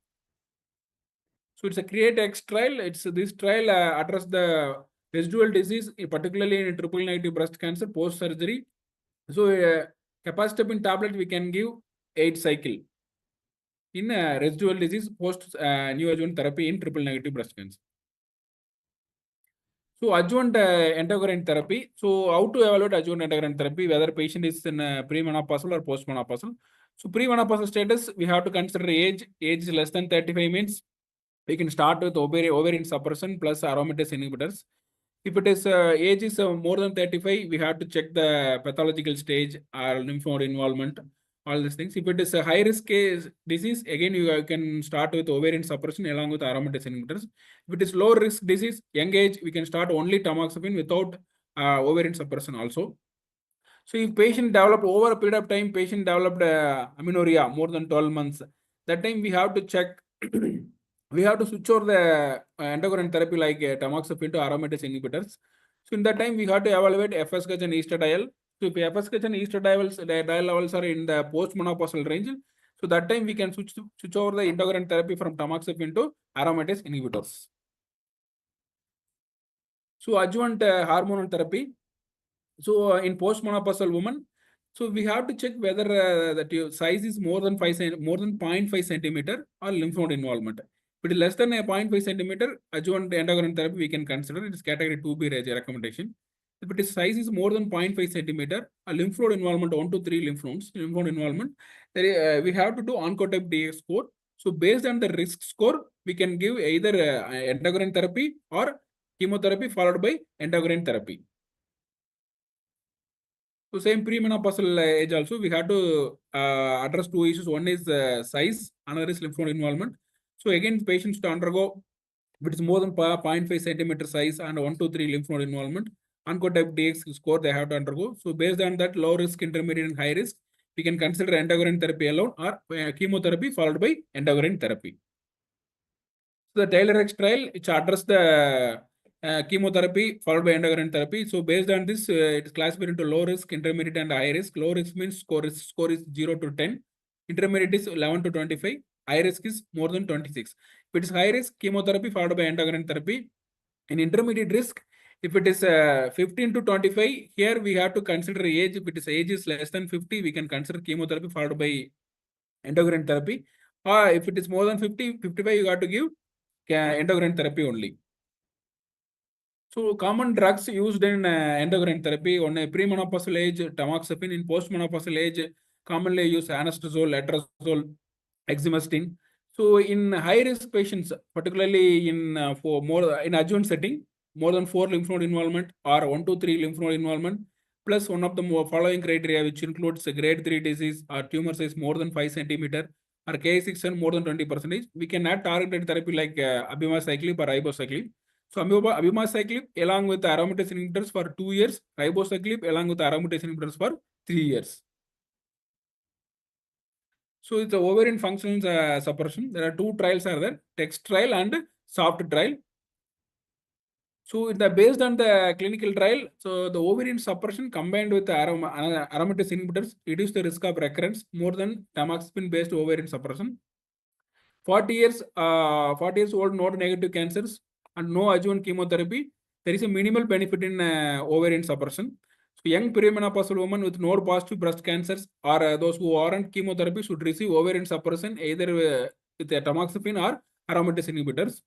So it's a CREATE-X trial. This trial address the residual disease, particularly in triple negative breast cancer post surgery. So capecitabine tablet we can give 8 cycle in residual disease post neoadjuvant therapy in triple negative breast cancer. So adjuvant endocrine therapy. So how to evaluate adjuvant endocrine therapy, whether patient is in premenopausal or postmenopausal. So premenopausal status, we have to consider age. Age is less than 35 means we can start with ovarian suppression plus aromatase inhibitors. If it is age is more than 35, we have to check the pathological stage or lymph node involvement, all these things. If it is a high risk disease, again you can start with ovarian suppression along with aromatase inhibitors. If it is low risk disease, young age, we can start only tamoxifen without ovarian suppression also. So if patient developed over a period of time, patient developed amenorrhea more than 12 months, that time we have to check, we have to switch over the endocrine therapy like tamoxifen to aromatase inhibitors. So in that time, we have to evaluate FSH and estradiol. So if FSH and estradiol levels are in the post-menopausal range, so that time we can switch over the endocrine therapy from tamoxifen to aromatase inhibitors. So adjuvant hormonal therapy. So in post-menopausal woman, so we have to check whether that your size is more than 0.5 centimeter or lymph node involvement. If it is less than a 0.5 centimeter, adjuvant endocrine therapy we can consider. It is category 2B recommendation. If it is size is more than 0.5 centimeter, a lymph node involvement 1 to 3 lymph node involvement, we have to do Oncotype DX score. So based on the risk score, we can give either endocrine therapy or chemotherapy followed by endocrine therapy. So same premenopausal age also, we have to address two issues. One is size, another is lymph node involvement. So again, patients to undergo, if it is more than 0.5 centimeter size and 1 to 3 lymph node involvement, Oncotype DX score they have to undergo. So based on that, low risk, intermediate, and high risk, we can consider endocrine therapy alone or chemotherapy followed by endocrine therapy. So the Taylor-X trial, which address the chemotherapy followed by endocrine therapy. So based on this, it is classified into low risk, intermediate, and high risk. Low risk means score is 0 to 10. Intermediate is 11 to 25. High risk is more than 26. If it is high risk, chemotherapy followed by endocrine therapy. In intermediate risk, if it is 15 to 25, here we have to consider age. If it is age is less than 50, we can consider chemotherapy followed by endocrine therapy. Or if it is more than 50, 55, you got to give endocrine therapy only. So common drugs used in endocrine therapy on a premenopausal age, tamoxifen. In postmenopausal age, commonly use anastrozole, letrozole, exemestane. So in high risk patients, particularly in in adjuvant setting, more than 4 lymph node involvement or 1 to 3 lymph node involvement, plus one of the following criteria, which includes a grade 3 disease or tumor size more than 5 centimeter or Ki-67 more than 20%, we can add targeted therapy like abemaciclib or ribociclib. So abemaciclib along with aromatase inhibitors for 2 years, ribociclib along with aromatase inhibitors for 3 years. So it's a ovarian function suppression. There are two trials are there, text trial and soft trial. So based on the clinical trial, so the ovarian suppression combined with aromatase inhibitors reduce the risk of recurrence more than tamoxifen based ovarian suppression. 40 years old node negative cancers and no adjuvant chemotherapy, there is a minimal benefit in ovarian suppression. So young perimenopausal women with node positive breast cancers or those who aren't chemotherapy should receive ovarian suppression either with tamoxifen or aromatase inhibitors.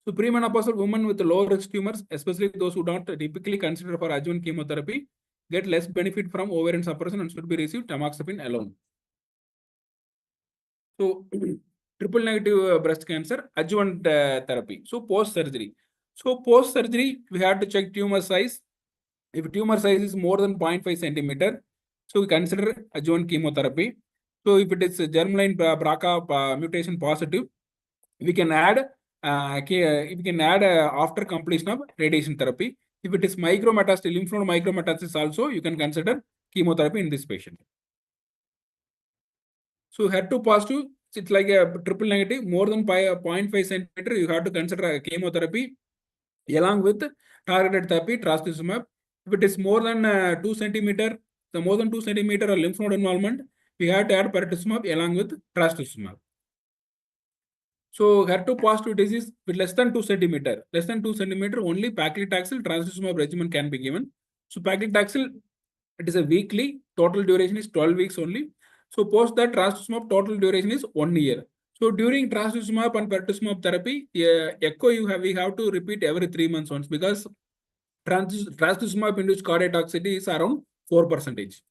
So premenopausal women with low risk tumors, especially those who don't typically consider for adjuvant chemotherapy, get less benefit from ovarian suppression and should be received tamoxifen alone. So triple negative breast cancer, adjuvant therapy. So post surgery. So post surgery, we have to check tumor size. If tumor size is more than 0.5 centimeter, so we consider adjuvant chemotherapy. So if it is germline BRCA mutation positive, we can add after completion of radiation therapy. If it is micrometastasis, lymph node micrometastasis also, you can consider chemotherapy in this patient. So HER2 positive, it's like a triple negative, more than 0.5 centimeter, you have to consider chemotherapy along with targeted therapy, trastuzumab. If it is more than 2 centimeter, the more than 2 centimeter or lymph node involvement, we have to add pertuzumab along with trastuzumab. So HER2 positive disease with less than 2 centimeter, only paclitaxel trastuzumab regimen can be given. So paclitaxel, it is a weekly, total duration is 12 weeks only. So post that trastuzumab total duration is 1 year. So during trastuzumab and pertuzumab therapy, echo we have to repeat every 3 months once because trastuzumab induced cardiac toxicity is around 4%.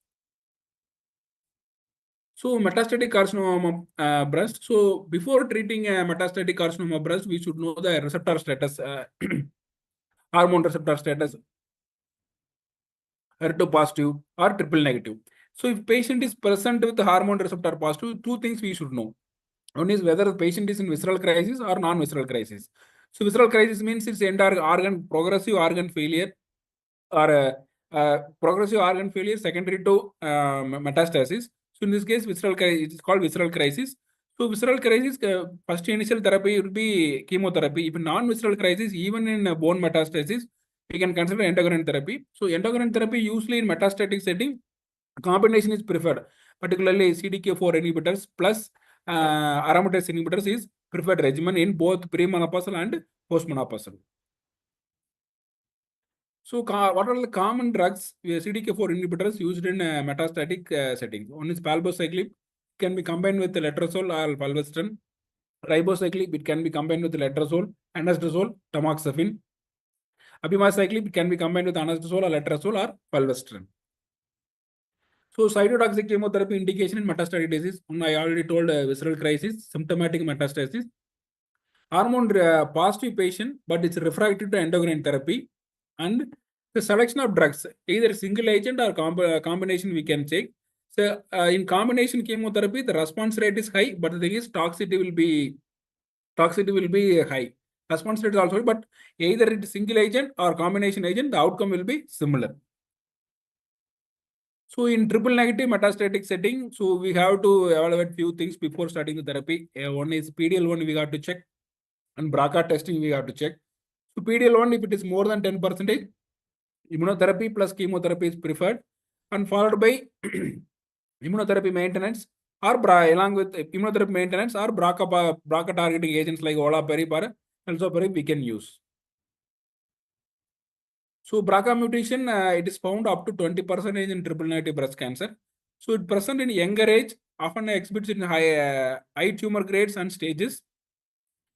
So metastatic carcinoma breast. So before treating metastatic carcinoma breast, we should know the receptor status, hormone receptor status, HER2 positive or triple negative. So if patient is present with hormone receptor positive, two things we should know. One is whether the patient is in visceral crisis or non-visceral crisis. So visceral crisis means it's progressive organ failure or progressive organ failure secondary to metastasis. So in this case, it is called visceral crisis. So visceral crisis, first initial therapy will be chemotherapy. If non-visceral crisis, even in bone metastasis, we can consider endocrine therapy. So endocrine therapy usually in metastatic setting, combination is preferred, particularly CDK4 inhibitors plus aromatase inhibitors is preferred regimen in both premenopausal and postmenopausal. So what are the common drugs CDK4 inhibitors used in metastatic settings? One is palbociclib, can be combined with letrozole or fulvestrant. Ribociclib, it can be combined with letrozole, anastrozole, tamoxifen. Abemaciclib can be combined with anastrozole or letrozole or fulvestrant. So cytotoxic chemotherapy indication in metastatic disease. I already told visceral crisis, symptomatic metastasis. Hormone positive patient, but it's refractory to endocrine therapy. And the selection of drugs, either single agent or combination we can check. So in combination chemotherapy, the response rate is high, but the thing is toxicity will be high. Response rate is also high, but either it's single agent or combination agent, the outcome will be similar. So in triple negative metastatic setting, so we have to evaluate few things before starting the therapy. One is PDL1 we got to check, and BRCA testing we have to check. So PDL1, if it is more than 10%, immunotherapy plus chemotherapy is preferred, and followed by immunotherapy maintenance or along with immunotherapy maintenance or BRCA targeting agents like olaparib or elzoparib we can use. So BRCA mutation, it is found up to 20% in triple negative breast cancer. So it present in younger age, often exhibits in high tumor grades and stages.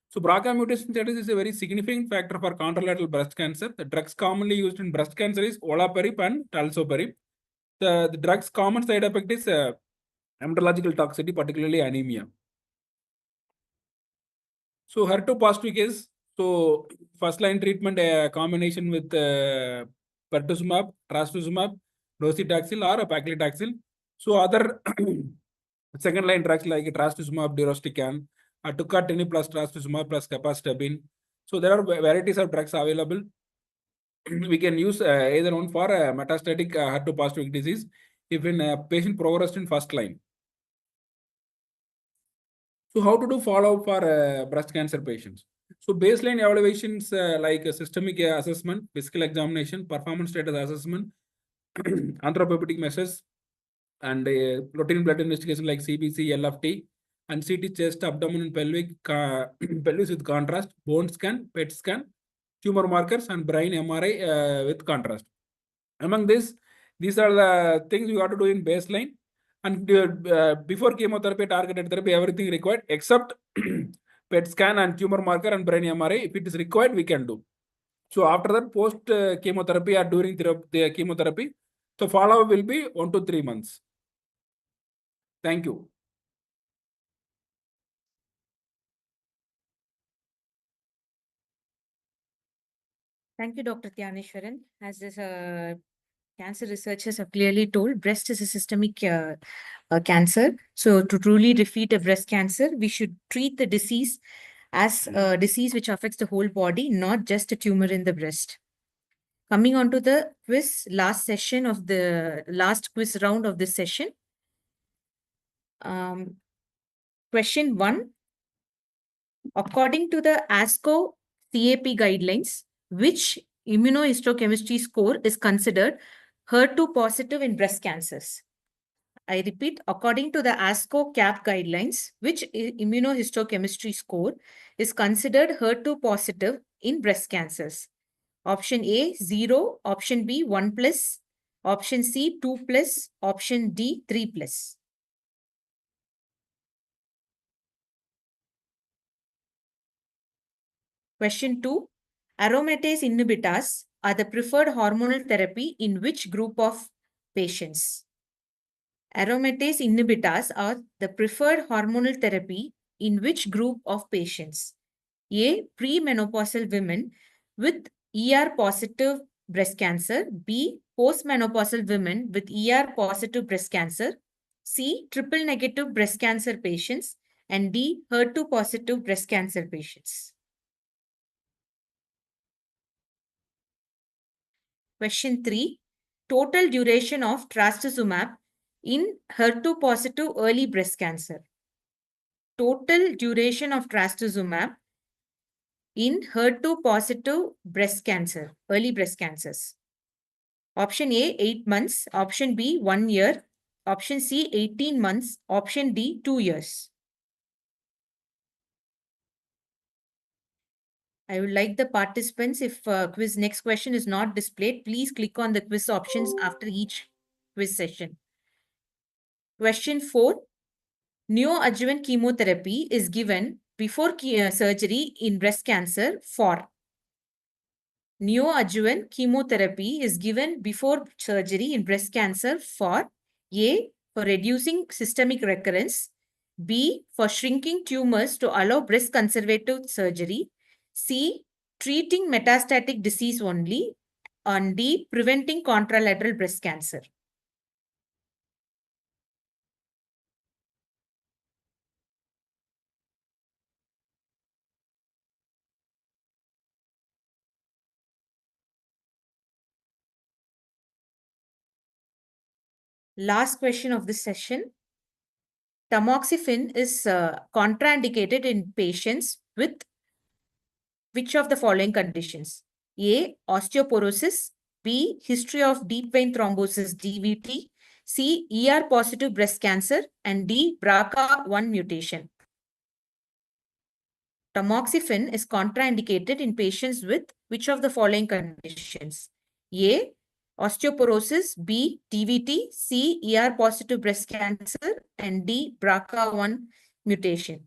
So BRCA mutation status is a very significant factor for contralateral breast cancer. The drugs commonly used in breast cancer is olaparib and talsoparib. The drug's common side effect is hematological toxicity, particularly anemia. So HER2 positive case, so first line treatment combination with pertuzumab, trastuzumab, docetaxel or paclitaxel. So other second line drugs like trastuzumab deruxtecan, tucatinib plus trastuzumab plus capecitabine. So there are varieties of drugs available. We can use either one for metastatic HER2 positive disease if in a patient progressed in first line. So how to do follow-up for breast cancer patients? So baseline evaluations like systemic assessment, physical examination, performance status assessment, anthropometric measures, and routine blood investigation like CBC, LFT, and CT chest, abdomen, and pelvic, pelvis with contrast, bone scan, PET scan, tumor markers, and brain MRI with contrast. Among this, these are the things you have to do in baseline. And before chemotherapy, targeted therapy, everything required except PET scan and tumor marker and brain MRI. If it is required, we can do. So after that, post chemotherapy or during the chemotherapy, the follow-up will be 1 to 3 months. Thank you. Thank you, Dr. Dhyaneshwaran. As this cancer researchers have clearly told, breast is a systemic cancer. So to truly defeat a breast cancer, we should treat the disease as a disease which affects the whole body, not just a tumor in the breast. Coming on to the quiz, last quiz round of this session. Question 1. According to the ASCO CAP guidelines, which immunohistochemistry score is considered HER2 positive in breast cancers? I repeat, according to the ASCO CAP guidelines, which immunohistochemistry score is considered HER2 positive in breast cancers? Option A, 0. Option B, 1+. Option C, 2+. Option D, 3+. Question 2. Aromatase inhibitors are the preferred hormonal therapy in which group of patients? Aromatase inhibitors are the preferred hormonal therapy in which group of patients? A. Premenopausal women with ER positive breast cancer. B. Postmenopausal women with ER positive breast cancer. C. Triple negative breast cancer patients. And D. HER2 positive breast cancer patients. Question 3. Total duration of trastuzumab in HER2 positive early breast cancer. total duration of trastuzumab in HER2 positive breast cancer, early breast cancers? Option A, 8 months. Option B, 1 year. Option C, 18 months. Option D, 2 years. I would like the participants, if quiz next question is not displayed, please click on the quiz options after each quiz session. Question 4. Neoadjuvant chemotherapy is given before surgery in breast cancer for. Neoadjuvant chemotherapy is given before surgery in breast cancer for A, for reducing systemic recurrence, B, for shrinking tumors to allow breast conservative surgery, C, treating metastatic disease only, and D, preventing contralateral breast cancer. Last question of this session. Tamoxifen is contraindicated in patients with which of the following conditions? A, osteoporosis, B, history of deep vein thrombosis DVT, C, ER positive breast cancer, and D, BRCA1 mutation. Tamoxifen is contraindicated in patients with which of the following conditions? A, osteoporosis, B, DVT, C, ER positive breast cancer, and D, BRCA1 mutation.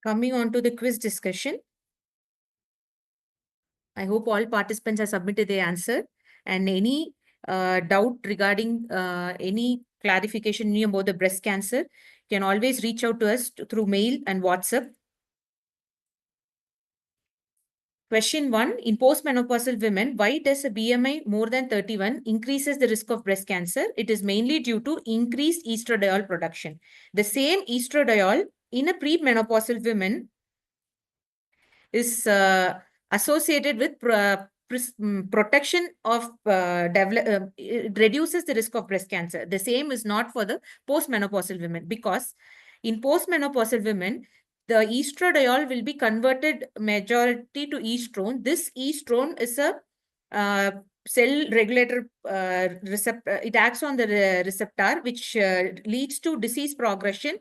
Coming on to the quiz discussion. I hope all participants have submitted their answer, and any doubt regarding any clarification about the breast cancer, can always reach out to us through mail and WhatsApp. Question 1. In postmenopausal women, why does a BMI more than 31 increases the risk of breast cancer? It is mainly due to increased estradiol production. The same estradiol in a premenopausal woman is associated with protection of it reduces the risk of breast cancer. The same is not for the postmenopausal women, because in postmenopausal women, the estradiol will be converted majority to estrone. This estrone is a cell regulator receptor. It acts on the receptor, which leads to disease progression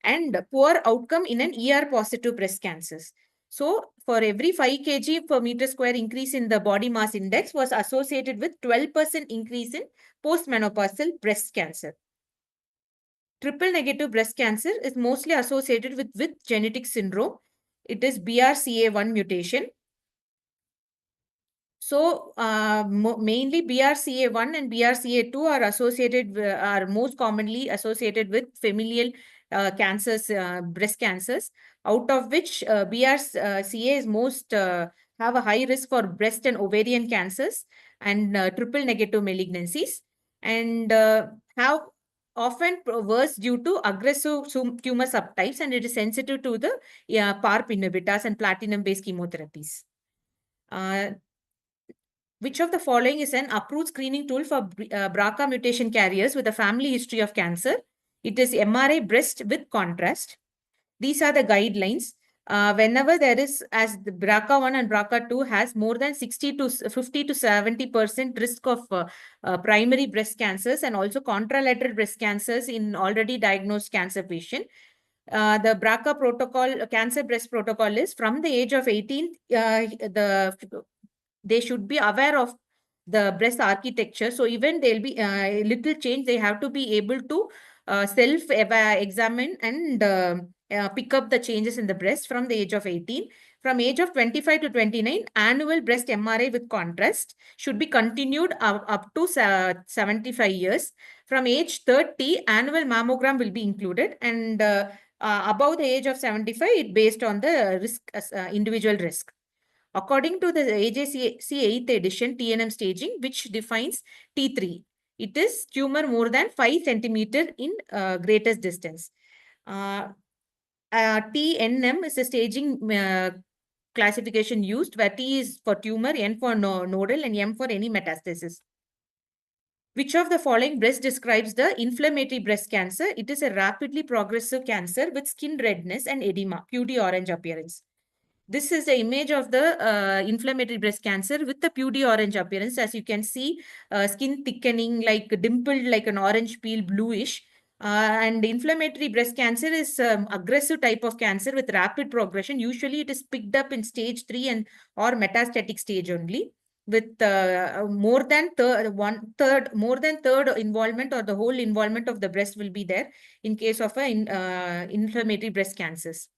and poor outcome in an ER positive breast cancers. So for every 5 kg per meter square increase in the body mass index was associated with 12% increase in postmenopausal breast cancer. Triple negative breast cancer is mostly associated with genetic syndrome. It is BRCA1 mutation. So mainly BRCA1 and BRCA2 are associated, are most commonly associated with familial cancers, breast cancers, out of which BRCA is most have a high risk for breast and ovarian cancers and triple negative malignancies, and have often worse due to aggressive tumor subtypes, and it is sensitive to the PARP inhibitors and platinum-based chemotherapies. Which of the following is an approved screening tool for BRCA mutation carriers with a family history of cancer? It is MRI breast with contrast. These are the guidelines. Whenever there is, as the BRCA1 and BRCA2 has more than 60 to 50 to 70% risk of primary breast cancers and also contralateral breast cancers in already diagnosed cancer patient. The BRCA protocol, cancer breast protocol is from the age of 18, they should be aware of the breast architecture. So even there'll be a little change, they have to be able to self-examine and pick up the changes in the breast from the age of 18. From age of 25 to 29, annual breast MRI with contrast should be continued up to 75 years. From age 30, annual mammogram will be included, and above the age of 75, it based on the risk, individual risk. According to the AJC 8th edition TNM staging, which defines T3, it is tumor more than 5 centimeter in greatest distance. TNM is a staging classification used, where T is for tumor, N for nodal, and M for any metastasis. Which of the following best describes the inflammatory breast cancer? It is a rapidly progressive cancer with skin redness and edema, putty orange appearance. This is the image of the inflammatory breast cancer with the putty orange appearance. As you can see, skin thickening, like dimpled, like an orange peel, bluish. And inflammatory breast cancer is aggressive type of cancer with rapid progression. Usually it is picked up in stage 3 and or metastatic stage only, with more than third involvement or the whole involvement of the breast will be there in case of inflammatory breast cancers.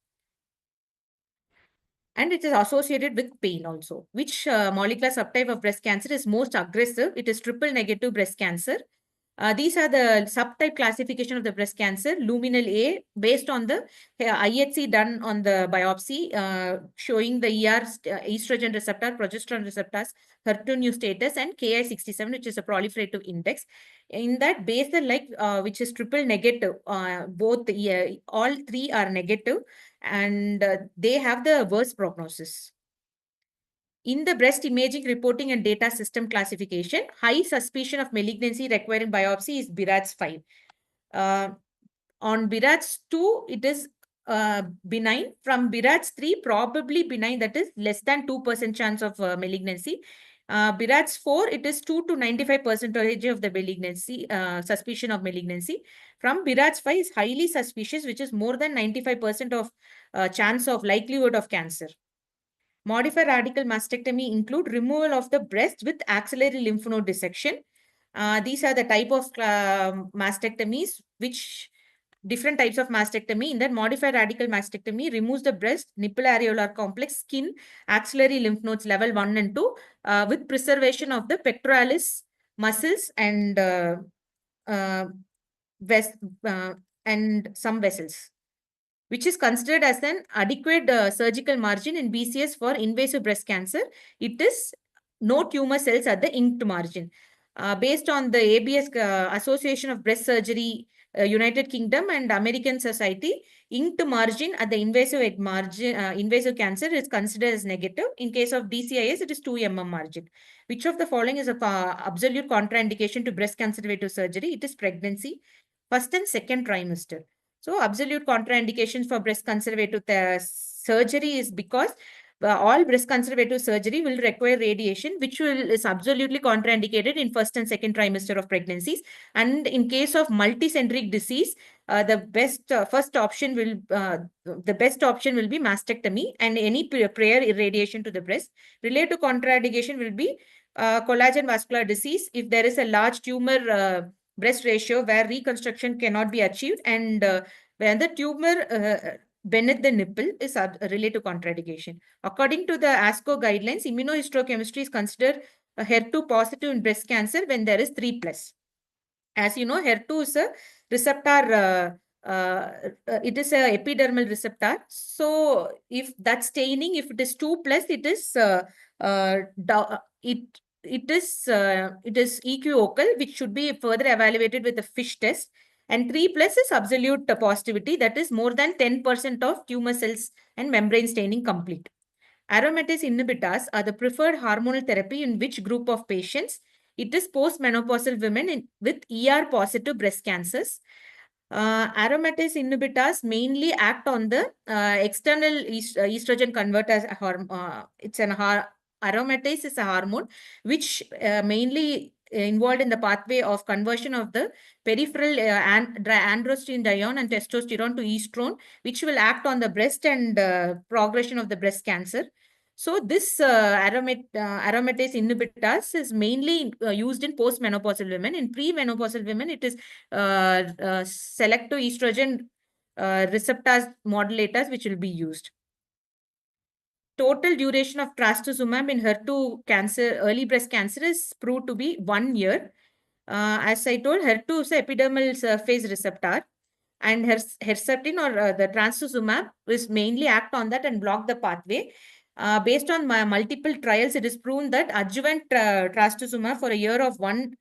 And it is associated with pain also. Which molecular subtype of breast cancer is most aggressive? It is triple negative breast cancer. These are the subtype classification of the breast cancer. Luminal A, based on the IHC done on the biopsy, showing the estrogen receptor, progesterone receptors, HER2 status, and Ki67, which is a proliferative index. In that, basal like which is triple negative, both all three are negative, and they have the worst prognosis. In the breast imaging reporting and data system classification, high suspicion of malignancy requiring biopsy is BIRATS 5. On BIRATS 2, it is benign. From BIRATS 3, probably benign, that is less than 2% chance of malignancy. BIRATS 4, it is 2 to 95% of the malignancy, suspicion of malignancy. From BIRATS 5 is highly suspicious, which is more than 95% of chance of likelihood of cancer. Modified radical mastectomy include removal of the breast with axillary lymph node dissection. These are the type of mastectomies, which different types of mastectomy. In that, modified radical mastectomy removes the breast, nipple areolar complex, skin, axillary lymph nodes level 1 and 2 with preservation of the pectoralis muscles and some vessels, which is considered as an adequate surgical margin in BCS for invasive breast cancer. It is no tumor cells at the inked margin. Based on the ABS Association of Breast Surgery, United Kingdom and American Society, inked margin at the invasive margin, invasive cancer is considered as negative. In case of DCIS, it is 2 mm margin. Which of the following is a absolute contraindication to breast conservative surgery? It is pregnancy, first and second trimester. So absolute contraindications for breast conservative surgery is because all breast conservative surgery will require radiation, which is absolutely contraindicated in first and second trimester of pregnancies. And in case of multicentric disease, the best first option will be mastectomy and any prior irradiation to the breast. Related contraindication will be collagen vascular disease if there is a large tumor breast ratio where reconstruction cannot be achieved, and when the tumor beneath the nipple is related to contraindication. According to the ASCO guidelines, immunohistochemistry is considered a HER2 positive in breast cancer when there is 3+. As you know, HER2 is a receptor, it is a epidermal receptor. So if that staining, if it is 2+, it is it is equivocal, which should be further evaluated with a FISH test. And 3+ is absolute positivity, that is more than 10% of tumor cells and membrane staining complete. Aromatase inhibitors are the preferred hormonal therapy in which group of patients? It is postmenopausal women with ER positive breast cancers. Aromatase inhibitors mainly act on the external estrogen converters. Aromatase is a hormone which mainly involved in the pathway of conversion of the peripheral androstenedione and testosterone to estrone, which will act on the breast and progression of the breast cancer. So this aromatase inhibitors is mainly used in postmenopausal women. In premenopausal women, it is selective estrogen receptors modulators which will be used. Total duration of trastuzumab in HER2 cancer, early breast cancer, is proved to be 1 year. As I told, HER2 is epidermal surface receptor, and herceptin or the trastuzumab is mainly act on that and block the pathway. Based on multiple trials, it is proven that adjuvant trastuzumab for a year of 1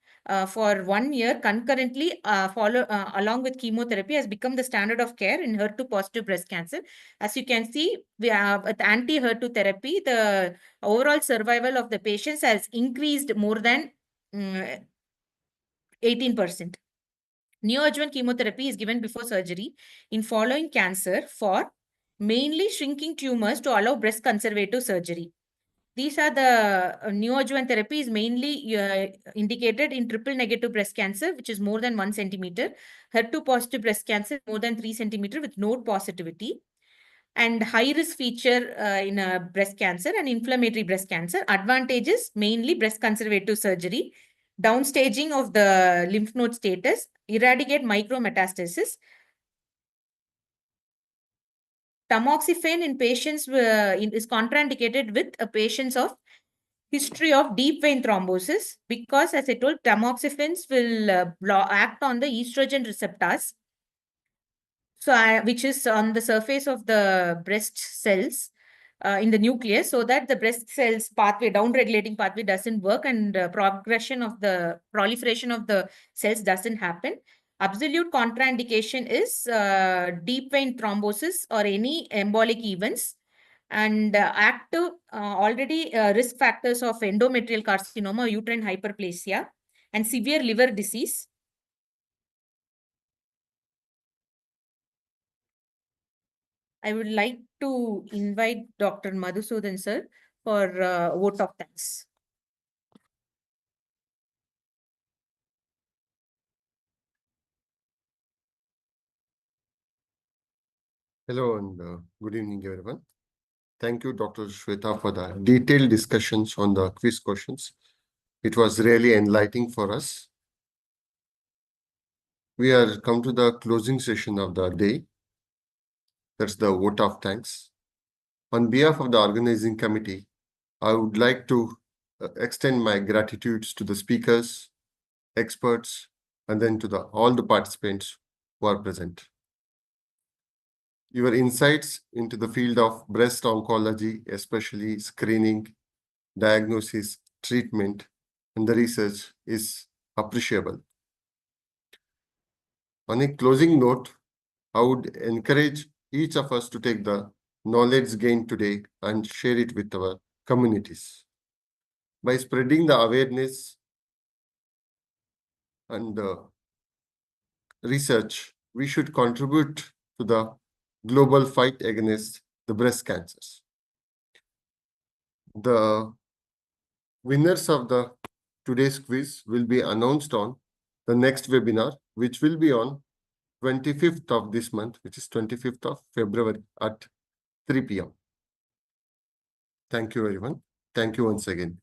for 1 year concurrently along with chemotherapy has become the standard of care in HER2 positive breast cancer. As you can see, we have with anti-HER2 therapy, the overall survival of the patients has increased more than 18%. Neoadjuvant chemotherapy is given before surgery in following cancer for mainly shrinking tumors to allow breast conservative surgery. These are the neoadjuvant therapy is mainly indicated in triple negative breast cancer, which is more than 1 centimeter, HER2 positive breast cancer more than 3 centimeter with node positivity, and high risk feature in breast cancer and inflammatory breast cancer. Advantages mainly breast conservative surgery, downstaging of the lymph node status, eradicate micrometastasis. Tamoxifen in patients is contraindicated with patients of history of deep vein thrombosis because, as I told, tamoxifens will act on the estrogen receptors, which is on the surface of the breast cells in the nucleus, so that the breast cells pathway, down-regulating pathway doesn't work and proliferation of the cells doesn't happen. Absolute contraindication is deep vein thrombosis or any embolic events, and active already risk factors of endometrial carcinoma, uterine hyperplasia, and severe liver disease. I would like to invite Dr. Madhusudan sir for vote of thanks. Hello and good evening, everyone. Thank you, Dr. Shweta, for the detailed discussions on the quiz questions. It was really enlightening for us. We are come to the closing session of the day. That's the vote of thanks. On behalf of the organizing committee, I would like to extend my gratitudes to the speakers, experts, and then to all the participants who are present. Your insights into the field of breast oncology, especially screening, diagnosis, treatment, and the research is appreciable. On a closing note, I would encourage each of us to take the knowledge gained today and share it with our communities. By spreading the awareness and research, we should contribute to the global fight against the breast cancers. The winners of the today's quiz will be announced on the next webinar, which will be on 25th of this month, which is 25th of February at 3 p.m. Thank you, everyone. Thank you once again.